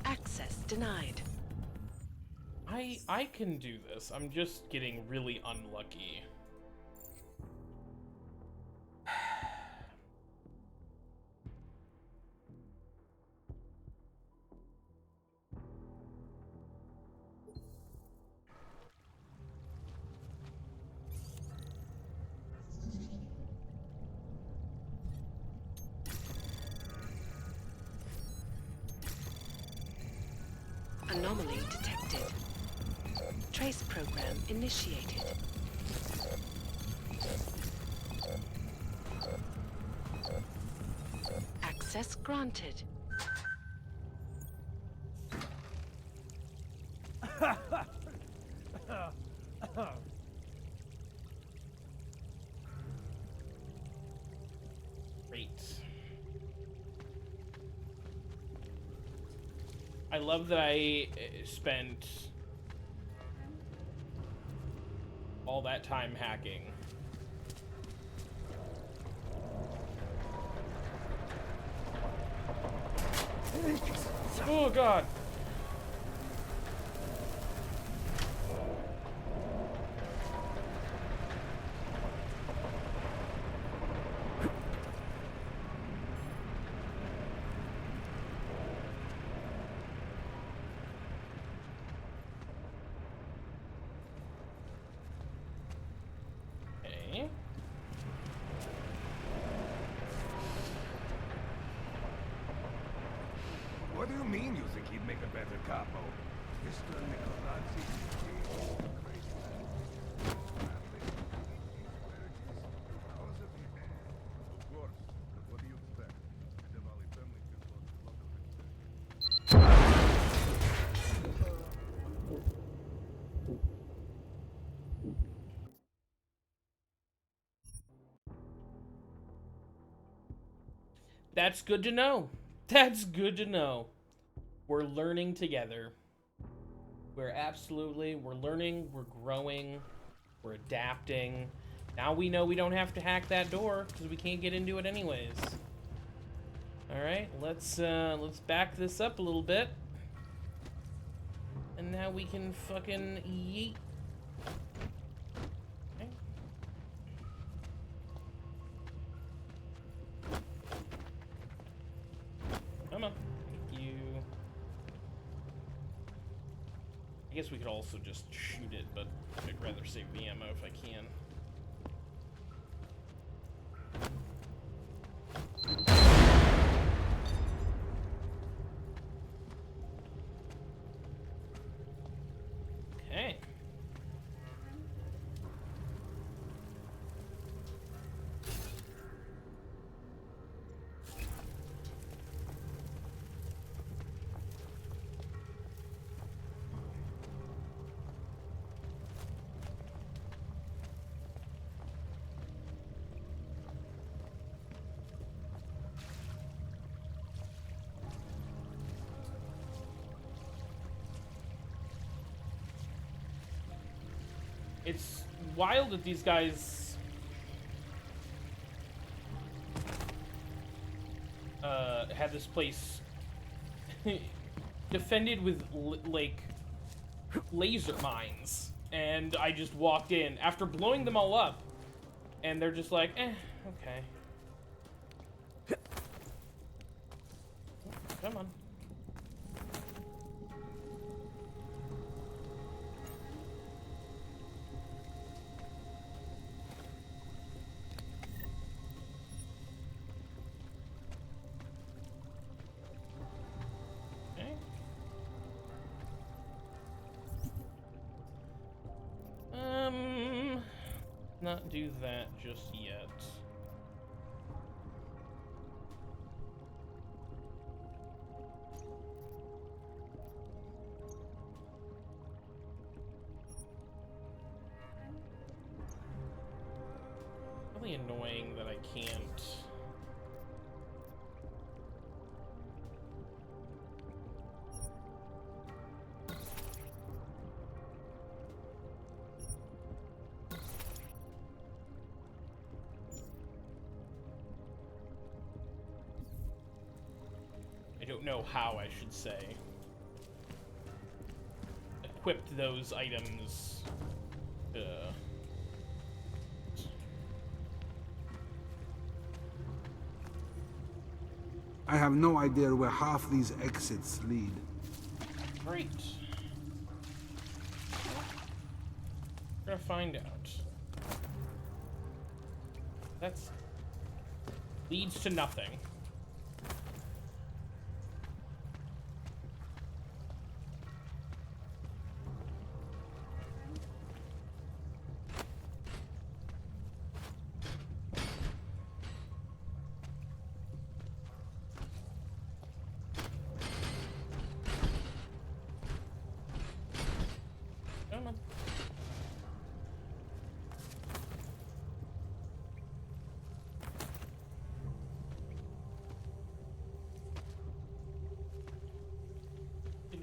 Access denied. I can do this. I'm just getting really unlucky. Anomaly detected. Trace program initiated. Access granted. Great. I love that I spent all that time hacking. Oh god. mean you think he'd make a better capo? Mr. Neo-Nazi. Of course, but what do you expect? The Valley family feels That's good to know. That's good to know. We're learning together. We're learning, we're growing, we're adapting. Now we know we don't have to hack that door because we can't get into it anyways. All right, let's back this up a little bit. And now we can fucking yeet. Okay. Come on. Thank you. I guess we could also just shoot it, but I'd rather save the ammo if I can. Okay. It's wild that these guys had this place defended with like laser mines, and I just walked in after blowing them all up, and they're just like, okay. Come on. Not do that just yet. Really annoying that I can't. I don't know how I should say. Equipped those items. I have no idea where half these exits lead. Great. We're gonna find out. That's leads to nothing.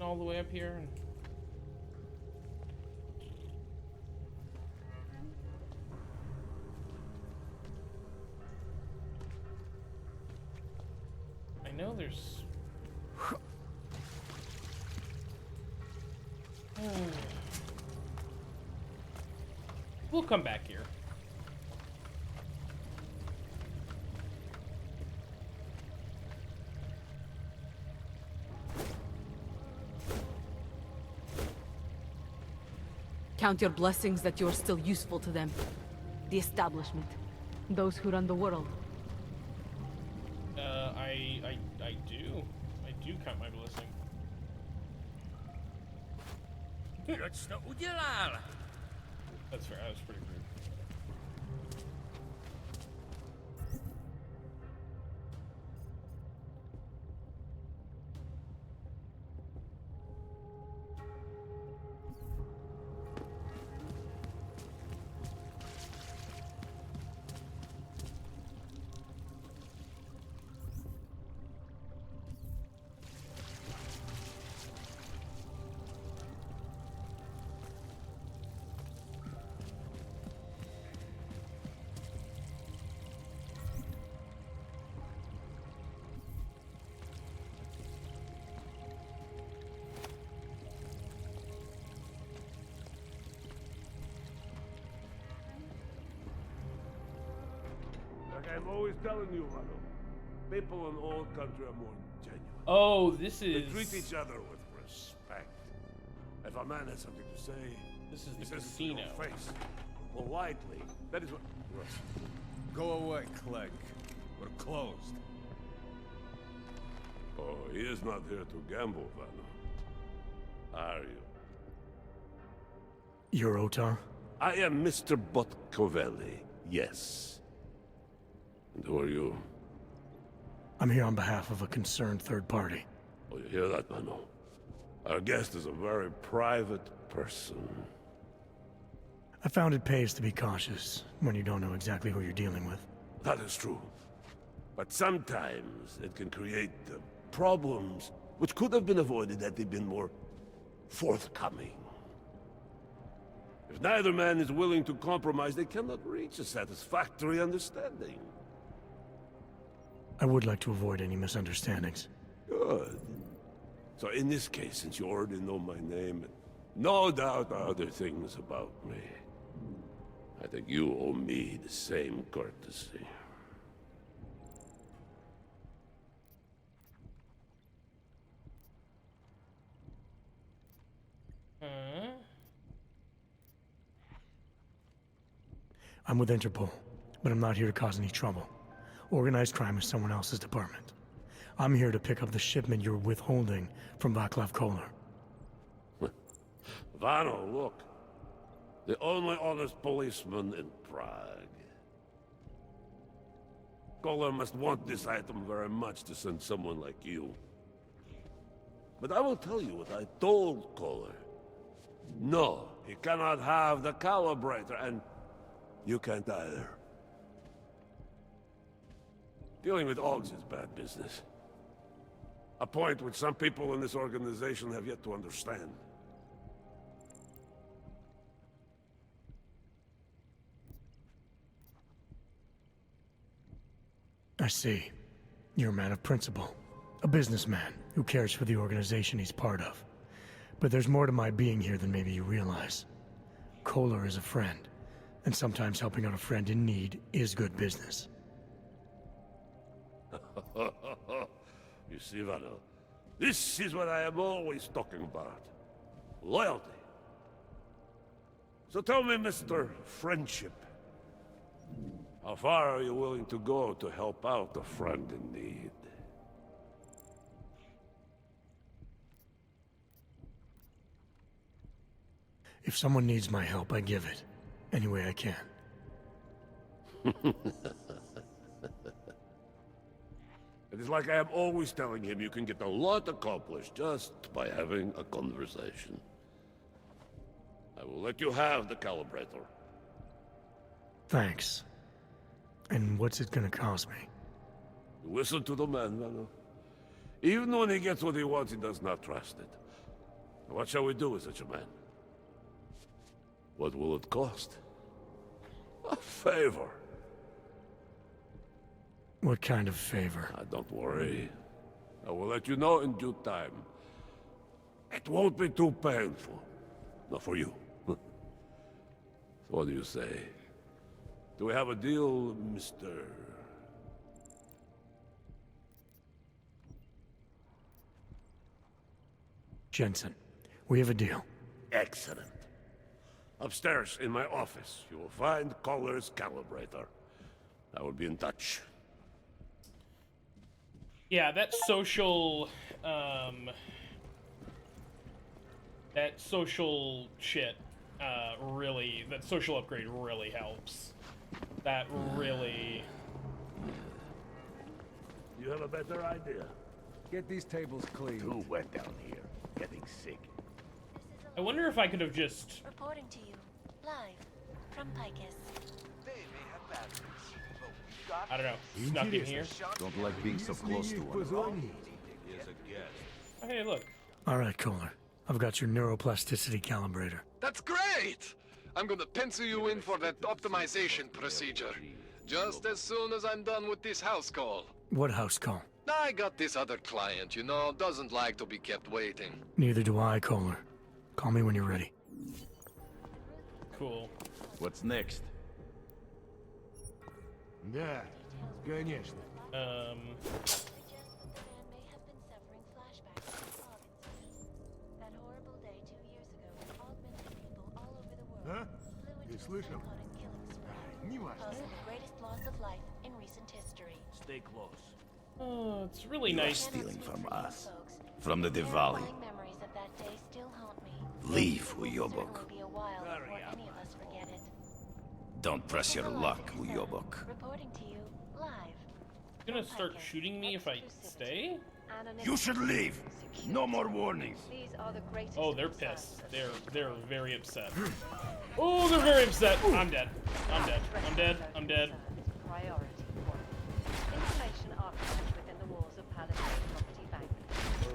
All the way up here. And I know there's we'll come back here. Count your blessings that you're still useful to them. The establishment. Those who run the world. I do count my blessing. That's fair. That was pretty rude. Like I'm always telling you, Rado, people in old country are more genuine. Oh, this is... They treat each other with respect. If a man has something to say, this is he the says casino. it to your face. Politely. That is what... Russ. Go away, Clegg. We're closed. Oh, he is not here to gamble, Vano. Are you? You're Otar? I am Mr. Botkovelli, yes. And who are you? I'm here on behalf of a concerned third party. Oh, you hear that, Vano? Our guest is a very private person. I found it pays to be cautious when you don't know exactly who you're dealing with. That is true. But sometimes it can create problems which could have been avoided had they been more forthcoming. If neither man is willing to compromise, they cannot reach a satisfactory understanding. I would like to avoid any misunderstandings. Good. So in this case, since you already know my name, and no doubt other things about me, I think you owe me the same courtesy. I'm with Interpol, but I'm not here to cause any trouble. Organized crime is someone else's department. I'm here to pick up the shipment you're withholding from Václav Koller. Vano, look. The only honest policeman in Prague. Koller must want this item very much to send someone like you. But I will tell you what I told Koller. No, he cannot have the calibrator, and you can't either. Dealing with Augs is bad business. A point which some people in this organization have yet to understand. I see. You're a man of principle. A businessman who cares for the organization he's part of. But there's more to my being here than maybe you realize. Koller is a friend, and sometimes helping out a friend in need is good business. You see, Vano, this is what I am always talking about. Loyalty. So tell me, Mr. Friendship, how far are you willing to go to help out a friend in need? If someone needs my help, I give it. Any way I can. It is like I am always telling him, you can get a lot accomplished just by having a conversation. I will let you have the calibrator. Thanks. And what's it gonna cost me? Listen to the man, Vano. Even when he gets what he wants, he does not trust it. What shall we do with such a man? What will it cost? A favor. What kind of favor? Don't worry. I will let you know in due time. It won't be too painful. Not for you. So what do you say? Do we have a deal, Mr. Jensen, we have a deal. Excellent. Upstairs in my office, you will find Koller's calibrator. I will be in touch. Yeah, that social, That social shit, that social upgrade really helps. That really... You have a better idea? Get these tables clean. Too wet down here. Getting sick. I wonder if I could have just... Reporting to you, live, from Picus. I don't know, snuck in here. Don't like being so close to one. Hey, look. Alright, Kohler. I've got your neuroplasticity calibrator. That's great! I'm gonna pencil you in for that optimization procedure. Just as soon as I'm done with this house call. What house call? I got this other client, you know, doesn't like to be kept waiting. Neither do I, Kohler. Call me when you're ready. Cool. What's next? Да, конечно. А? Ты слышал? Неважно. Causing the greatest loss of life in recent history. Stay close. Oh, it's really You are nice. stealing from us. From the Diwali. Memories of that day still haunt me. Leave, Uyobok. It'll be a while before any of us forget it. Don't press your luck, Uyobok. Reporting to you live. He's gonna start shooting me if I stay? You should leave. No more warnings. These are the greatest. Oh, they're pissed. They're very upset. Oh, they're very upset. I'm dead. I'm dead. I'm dead. I'm dead. Priority one. Information archived within the walls of Palisade Property Bank.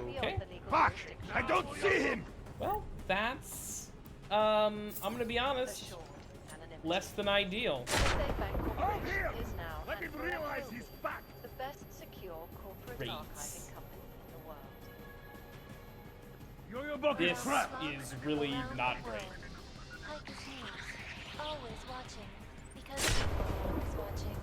Okay. Beyond the legal Fuck! jurisdiction I don't of see him! Well, that's I'm gonna be honest. Less than ideal. Palisade Bank Corporation is now I didn't realize he's back! the best secure corporate Great. archiving company in the world. This is really not great. Picus News. Always watching. Because people are always watching.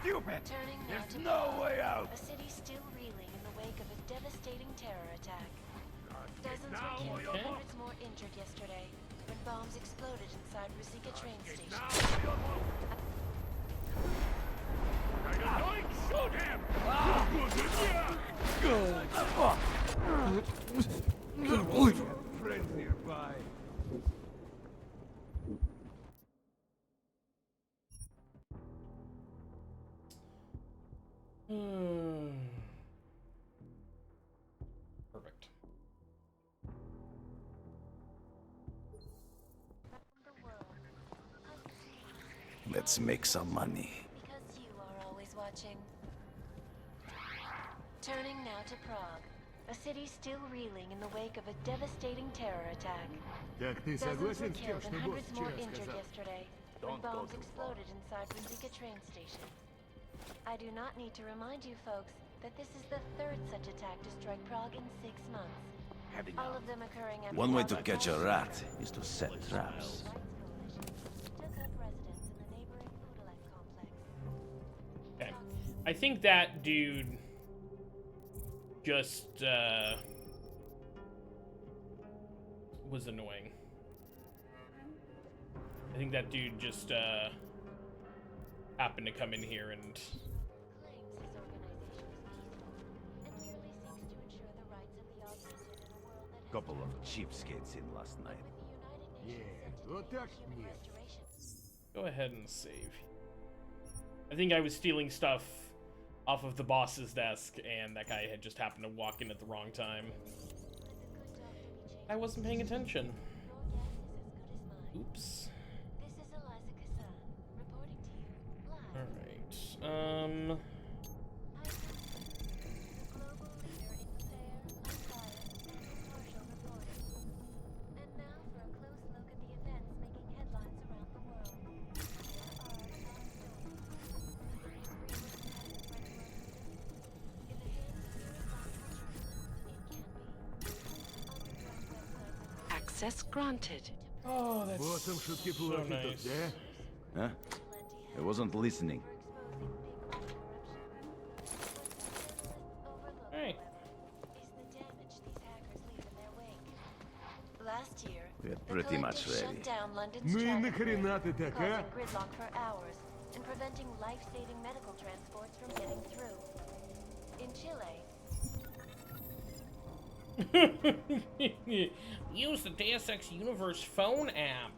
Stupid! Turning now There's to no Prague, way out! A city still reeling in the wake of a devastating terror attack. Dozens were killed and hundreds more injured yesterday when bombs exploded inside Ruzicka train station. Shoot him! Friends nearby. Perfect. Let's make some money. Because you are always watching. Turning now to Prague, a city still reeling in the wake of a devastating terror attack. Так ты Dozens were согласен с тем, killed что and босс hundreds more вчера injured сказал? yesterday when bombs exploded inside Ruzicka train station. I do not need to remind you folks that this is the third such attack to strike Prague in 6 months. All of them occurring after One way to Prague catch a attacks rat is to set traps. took up residence in the neighboring Udalek complex. Okay. I think that dude just was annoying. I think that dude just happened to come in here and Claims his organization is peaceful and merely seeks to ensure the rights of the augmented in a world that has Couple of cheapskates in last night. Вот так нет. go ahead and save. I think I was stealing stuff off of the boss's desk, and that guy had just happened to walk in at the wrong time. I wasn't paying attention. Oops. This is Eliza Kassan, reporting to you live. Alright. And now for a close look at the events making headlines around the world. Access granted. Oh, that's Вот там шутки so плохи тут, nice. да? Huh? I wasn't listening. Hey. Last year, We're the pretty collective much ready. shut down London's Ну и traffic нахрена ты так, а? causing gridlock for hours and preventing life-saving medical transports from getting through. In Chile, Use the Deus Ex Universe phone app.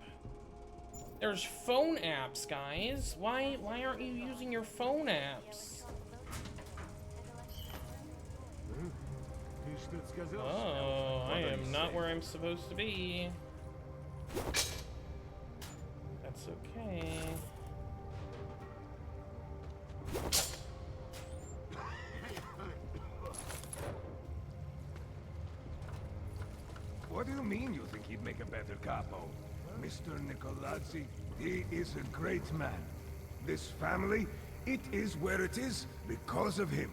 There's phone apps, guys. Why aren't you using your phone apps? Oh, I am not where I'm supposed to be. That's okay. What do you mean you think he'd make a better capo? Mr. Nicolazzi, he is a great man. This family, it is where it is because of him.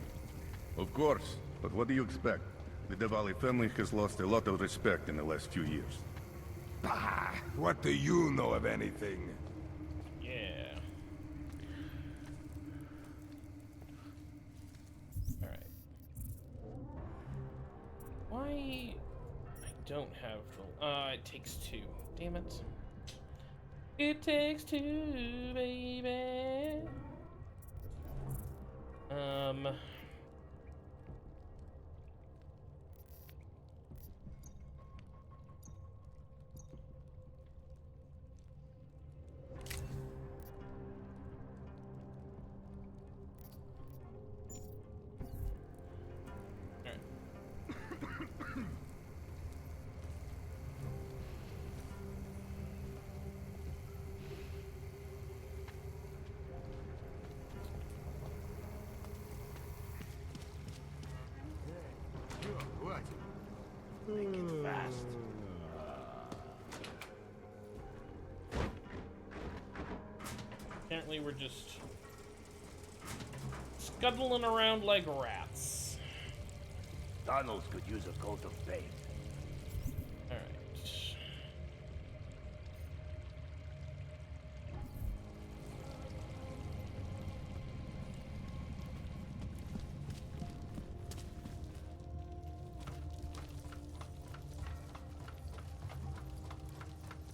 Of course, but what do you expect? The Devali family has lost a lot of respect in the last few years. Bah! What do you know of anything? Yeah. Alright. Why... I don't have the... it takes two. Damn it. It takes two, baby. What? Make it fast. Apparently we're just scuttling around like rats. Donald could use a coat of paint. Alright.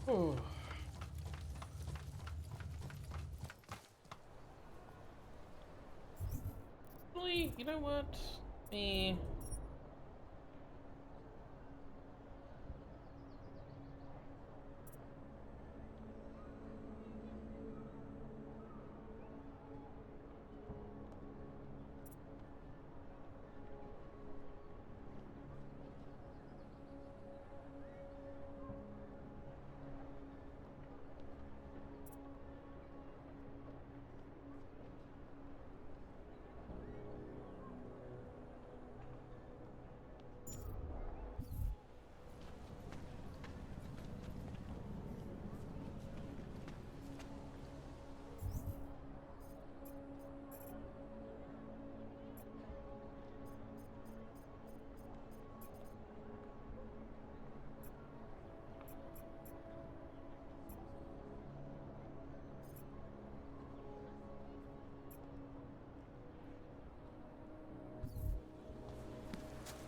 Oh. Really, you know what?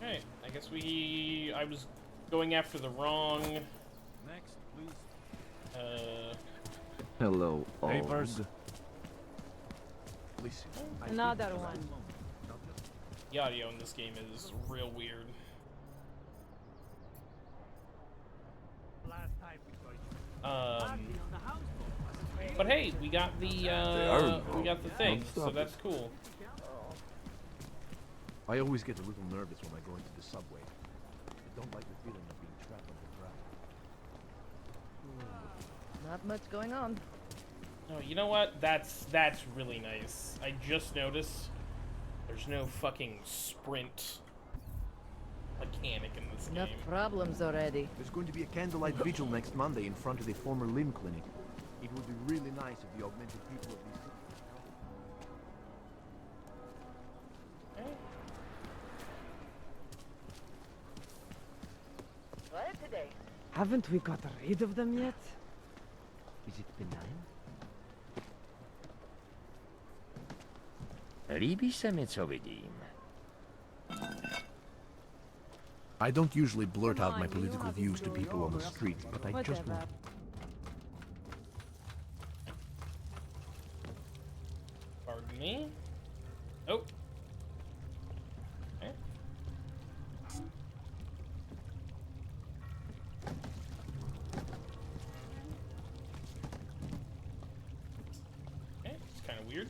Okay, I guess I was going after the wrong... Next, please. Hello, Papers. Listen, Another one. The audio in this game is real weird. But hey, we got the thing, so that's cool. I always get a little nervous when I go into the subway. I don't like the feeling of being trapped on the ground. Not much going on. Oh, you know what? That's really nice. I just noticed there's no fucking sprint mechanic in this Enough game. problems already. There's going to be a candlelight vigil next Monday in front of the former limb clinic. It would be really nice if the augmented people of these cities... Haven't we got rid of them yet? Is it benign? Líbí se mi, co vidím. I don't usually blurt out my political views to people on the street, but I just want... Pardon me? Oh. Okay. weird.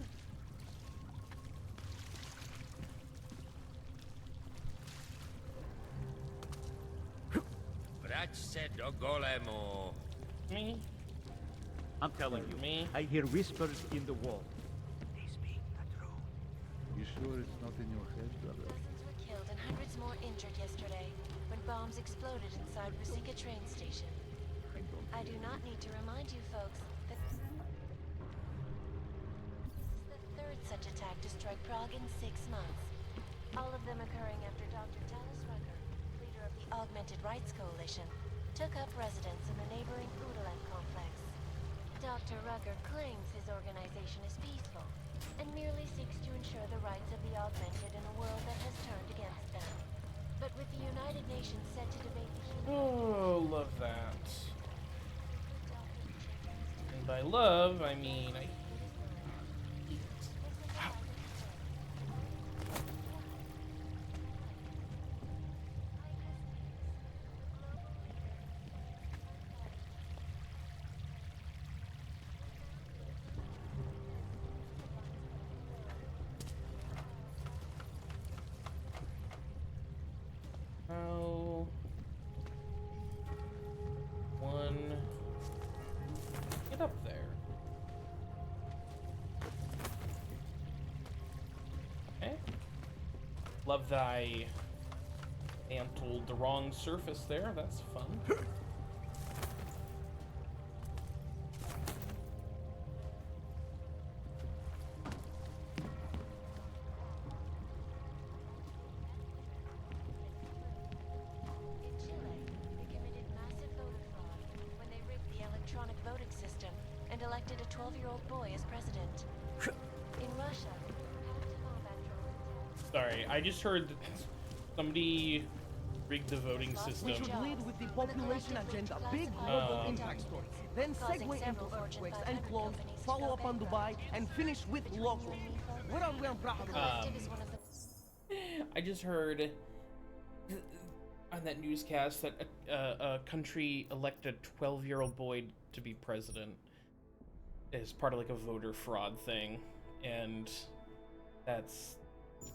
Me? I'm telling you, me? I hear whispers in the wall. You sure it's not in your head, brother? Dozens were killed and hundreds more injured yesterday when bombs exploded inside Ruzicka train station. I do not need to remind you folks that this is the third such attack to strike Prague in 6 months. All of them occurring after Dr. Talis Rucker, leader of the Augmented Rights Coalition, took up residence in the neighboring Udaland complex. Dr. Rucker claims his organization is peaceful and merely seeks to ensure the rights of the augmented in a world that has turned against them. But with the United Nations set to debate the human... Oh, love that. And by love, I mean I... How... One... Get up there. Okay. Love that I mantled the wrong surface there. That's fun. Elected a 12-year-old boy as president. In Russia, sorry, I just heard somebody rigged the voting system. We should lead with the population agenda, big global impact stories. Then segue into earthquakes and clones, follow up on Dubai, and finish with local. What are we on Prague? I just heard on that newscast that a country elected a 12-year-old boy to be president as part of like a voter fraud thing, and that's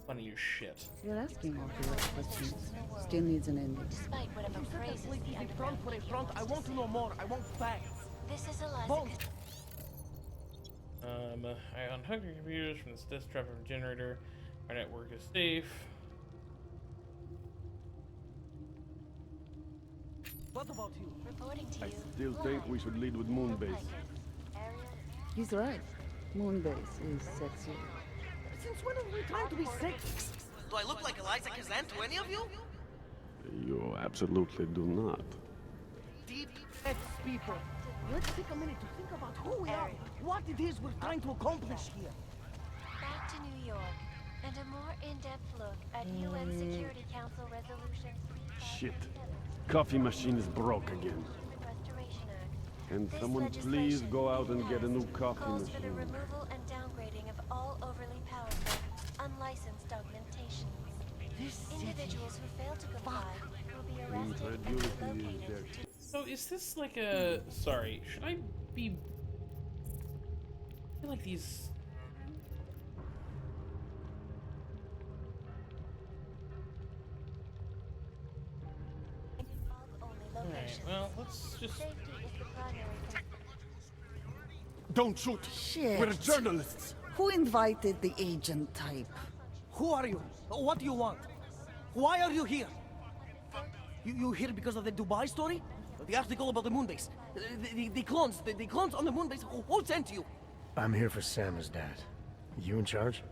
funny as shit. You're asking all the right questions. Still needs an ending. Despite whatever praises the underground for a front, I want to know more. I want facts. This is Eliza. I unhooked your computers from this disk drive generator. Our network is safe. What about you? Reporting to you. I still think we should lead with Moonbase. He's right. Moonbase is sexy. Since when are we trying to be sexy? Do I look like Eliza Kazan to any of you? You absolutely do not. Deep X people. Let's take a minute to think about who we are, what it is we're trying to accomplish here. Back to New York, and a more in-depth look at UN Security Council Resolution 3. Shit. Coffee machine is broke again. Can someone please go out and get a new coffee calls machine? for the removal and downgrading of all overly powerful, unlicensed augmentations. Individuals who fail to comply will be arrested and relocated. So is this like a... Sorry, should I be... I feel like these... Alright, well, let's just... Don't shoot! Shit. We're journalists! Who invited the agent type? Who are you? What do you want? Why are you here? You here because of the Dubai story? The article about the moonbase? The clones on the moonbase? Who sent you? I'm here for Sam's dad. You in charge?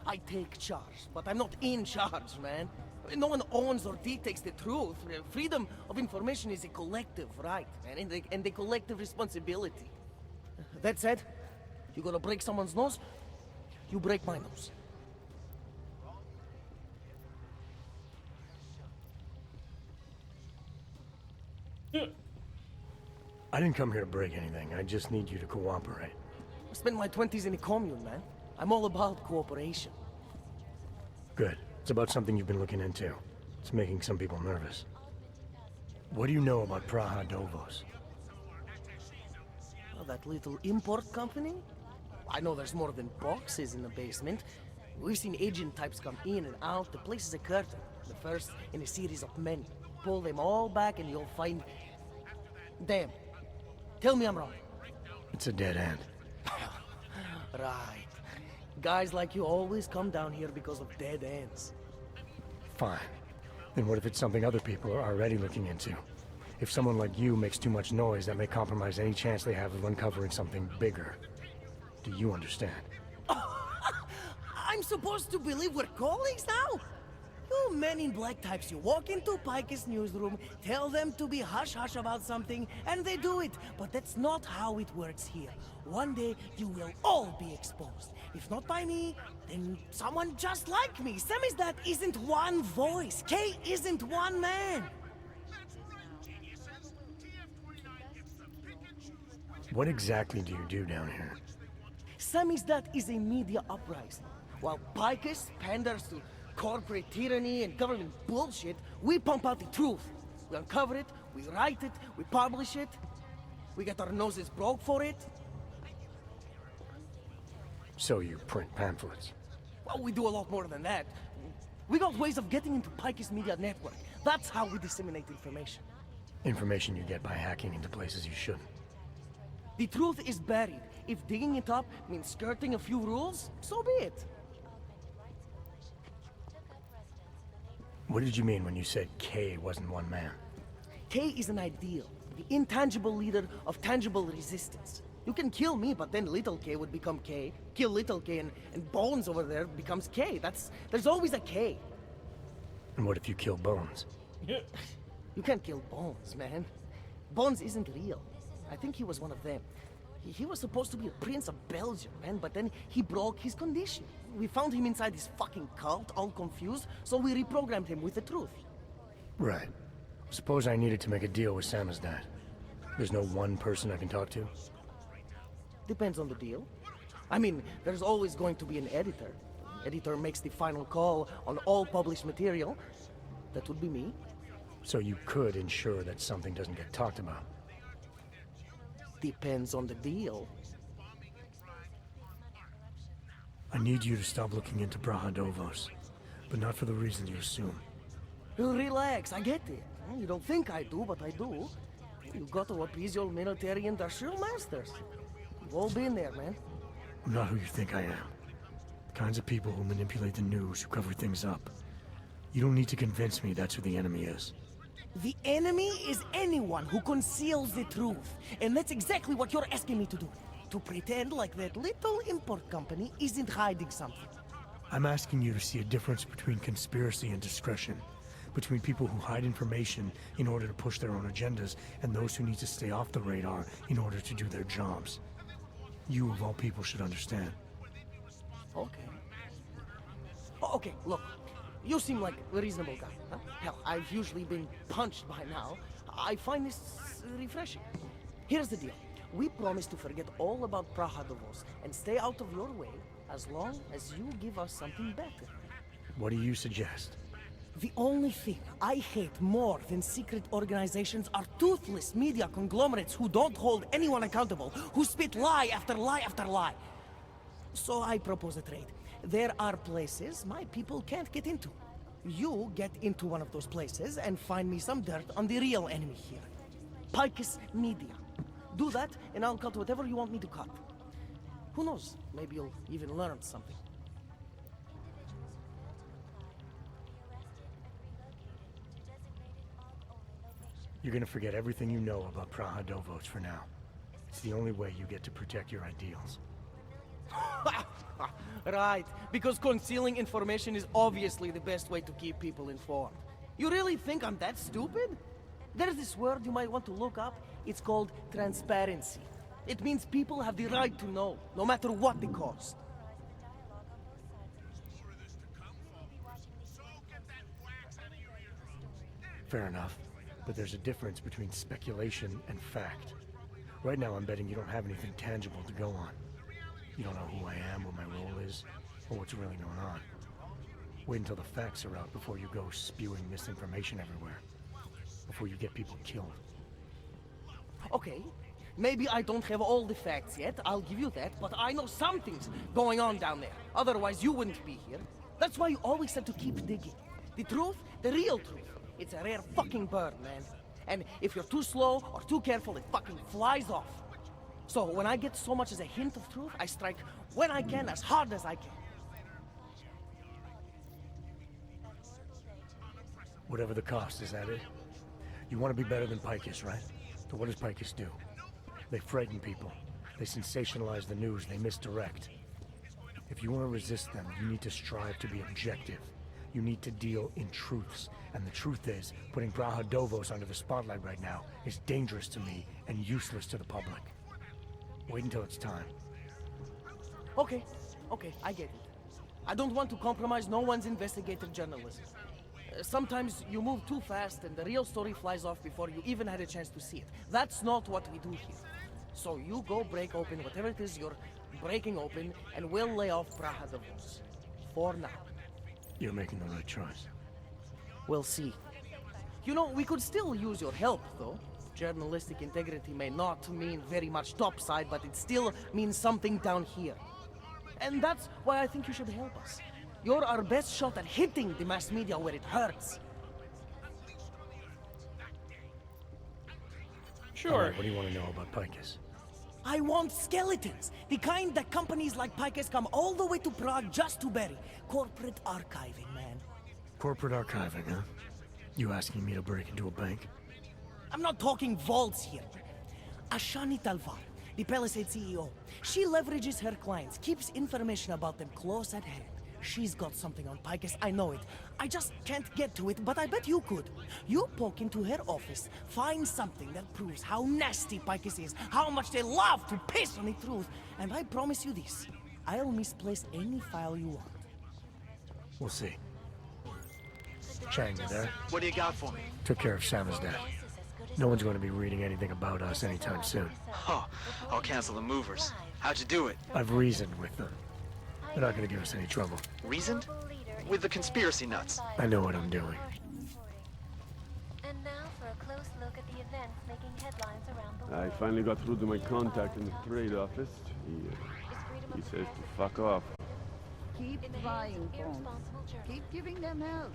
I take charge, but I'm not in charge, man. No one owns or dictates the truth. Freedom of information is a collective right, man, and a collective responsibility. That said, you gonna break someone's nose? You break my nose. I didn't come here to break anything. I just need you to cooperate. I spent my 20s in a commune, man. I'm all about cooperation. Good. It's about something you've been looking into. It's making some people nervous. What do you know about Prague Dovos? Oh, that little import company? I know there's more than boxes in the basement. We've seen agent types come in and out. The place is a curtain. The first in a series of many. Pull them all back and you'll find... Damn. Tell me I'm wrong. It's a dead end. Right. Guys like you always come down here because of dead ends. Fine. Then what if it's something other people are already looking into? If someone like you makes too much noise, that may compromise any chance they have of uncovering something bigger. Do you understand? I'm supposed to believe we're colleagues now? You men in black types, you walk into Pike's newsroom, tell them to be hush-hush about something, and they do it. But that's not how it works here. One day, you will all be exposed. If not by me, then someone just like me. Samizdat isn't one voice. K isn't one man. What exactly do you do down here? Samizdat is a media uprising. While Picus panders to corporate tyranny and government bullshit, we pump out the truth. We uncover it, we write it, we publish it. We get our noses broke for it. So you print pamphlets? Well, we do a lot more than that. We got ways of getting into Pike's media network. That's how we disseminate information. Information you get by hacking into places you shouldn't. The truth is buried. If digging it up means skirting a few rules, so be it. What did you mean when you said K wasn't one man? K is an ideal, the intangible leader of tangible resistance. You can kill me, but then little K would become K. Kill little K and Bones over there becomes K. There's always a K. And what if you kill Bones? You can't kill Bones, man. Bones isn't real. I think he was one of them. He was supposed to be a prince of Belgium, man, but then he broke his condition. We found him inside this fucking cult, all confused, so we reprogrammed him with the truth. Right. Suppose I needed to make a deal with Samizdat. There's no one person I can talk to? Depends on the deal. I mean, there's always going to be an editor. Editor makes the final call on all published material. That would be me. So you could ensure that something doesn't get talked about? Depends on the deal. I need you to stop looking into Brahadovos, but not for the reason you assume. Relax, I get it. You don't think I do, but I do. You got to appease your military industrial masters. We've all been there, man. I'm not who you think I am. The kinds of people who manipulate the news, who cover things up. You don't need to convince me that's who the enemy is. The enemy is anyone who conceals the truth. And that's exactly what you're asking me to do. To pretend like that little import company isn't hiding something. I'm asking you to see a difference between conspiracy and discretion. Between people who hide information in order to push their own agendas and those who need to stay off the radar in order to do their jobs. You, of all people, should understand. Okay. Okay, look. You seem like a reasonable guy, huh? Hell, I've usually been punched by now. I find this refreshing. Here's the deal. We promise to forget all about Prahadovos and stay out of your way as long as you give us something better. What do you suggest? The only thing I hate more than secret organizations are toothless media conglomerates who don't hold anyone accountable, who spit lie after lie after lie. So I propose a trade. There are places my people can't get into. You get into one of those places and find me some dirt on the real enemy here. Picus Media. Do that, and I'll cut whatever you want me to cut. Who knows? Maybe you'll even learn something. You're gonna forget everything you know about Prahadovos for now. It's the only way you get to protect your ideals. Right, because concealing information is obviously the best way to keep people informed. You really think I'm that stupid? There's this word you might want to look up. It's called transparency. It means people have the right to know, no matter what the cost. Fair enough, but there's a difference between speculation and fact. Right now I'm betting you don't have anything tangible to go on. You don't know who I am, what my role is, or what's really going on. Wait until the facts are out before you go spewing misinformation everywhere. Before you get people killed. Okay, Maybe I don't have all the facts yet, I'll give you that, but I know something's going on down there. Otherwise, you wouldn't be here. That's why you always have to keep digging. The truth, the real truth. It's a rare fucking bird, man. And if you're too slow or too careful, it fucking flies off. So when I get so much as a hint of truth, I strike when I can, as hard as I can. Whatever the cost, is that it? You want to be better than Picus, right? So what does Picus do? They frighten people. They sensationalize the news. They misdirect. If you want to resist them, you need to strive to be objective. You need to deal in truths. And the truth is, putting Praha Dovos under the spotlight right now is dangerous to me and useless to the public. Wait until it's time. Okay, I get it. I don't want to compromise no one's investigative journalism. Sometimes you move too fast and the real story flies off before you even had a chance to see it. That's not what we do here. So you go break open whatever it is you're breaking open, and we'll lay off Praha Dovos. For now. You're making the right choice. We'll see. You know, we could still use your help, though. Journalistic integrity may not mean very much topside, but it still means something down here. And that's why I think you should help us. You're our best shot at hitting the mass media where it hurts. Sure. All right, what do you want to know about Picus? I want skeletons. The kind that companies like Picus come all the way to Prague just to bury. Corporate archiving, man. Corporate archiving, huh? You asking me to break into a bank? I'm not talking vaults here. Ashani Talvar, the Palisade CEO. She leverages her clients, keeps information about them close at hand. She's got something on Picus, I know it. I just can't get to it, but I bet you could. You poke into her office, find something that proves how nasty Picus is, how much they love to piss on the truth, and I promise you this, I'll misplace any file you want. We'll see. Chang, you there? What do you got for me? Took care of Samizdat. No one's going to be reading anything about us anytime soon. Oh, I'll cancel the movers. How'd you do it? I've reasoned with them. They're not going to give us any trouble. Reasoned? With the conspiracy nuts. I know what I'm doing. And now for a close look at the events making headlines around the world. I finally got through to my contact in the trade office. He says to fuck off. Keep buying phones. Keep giving them help.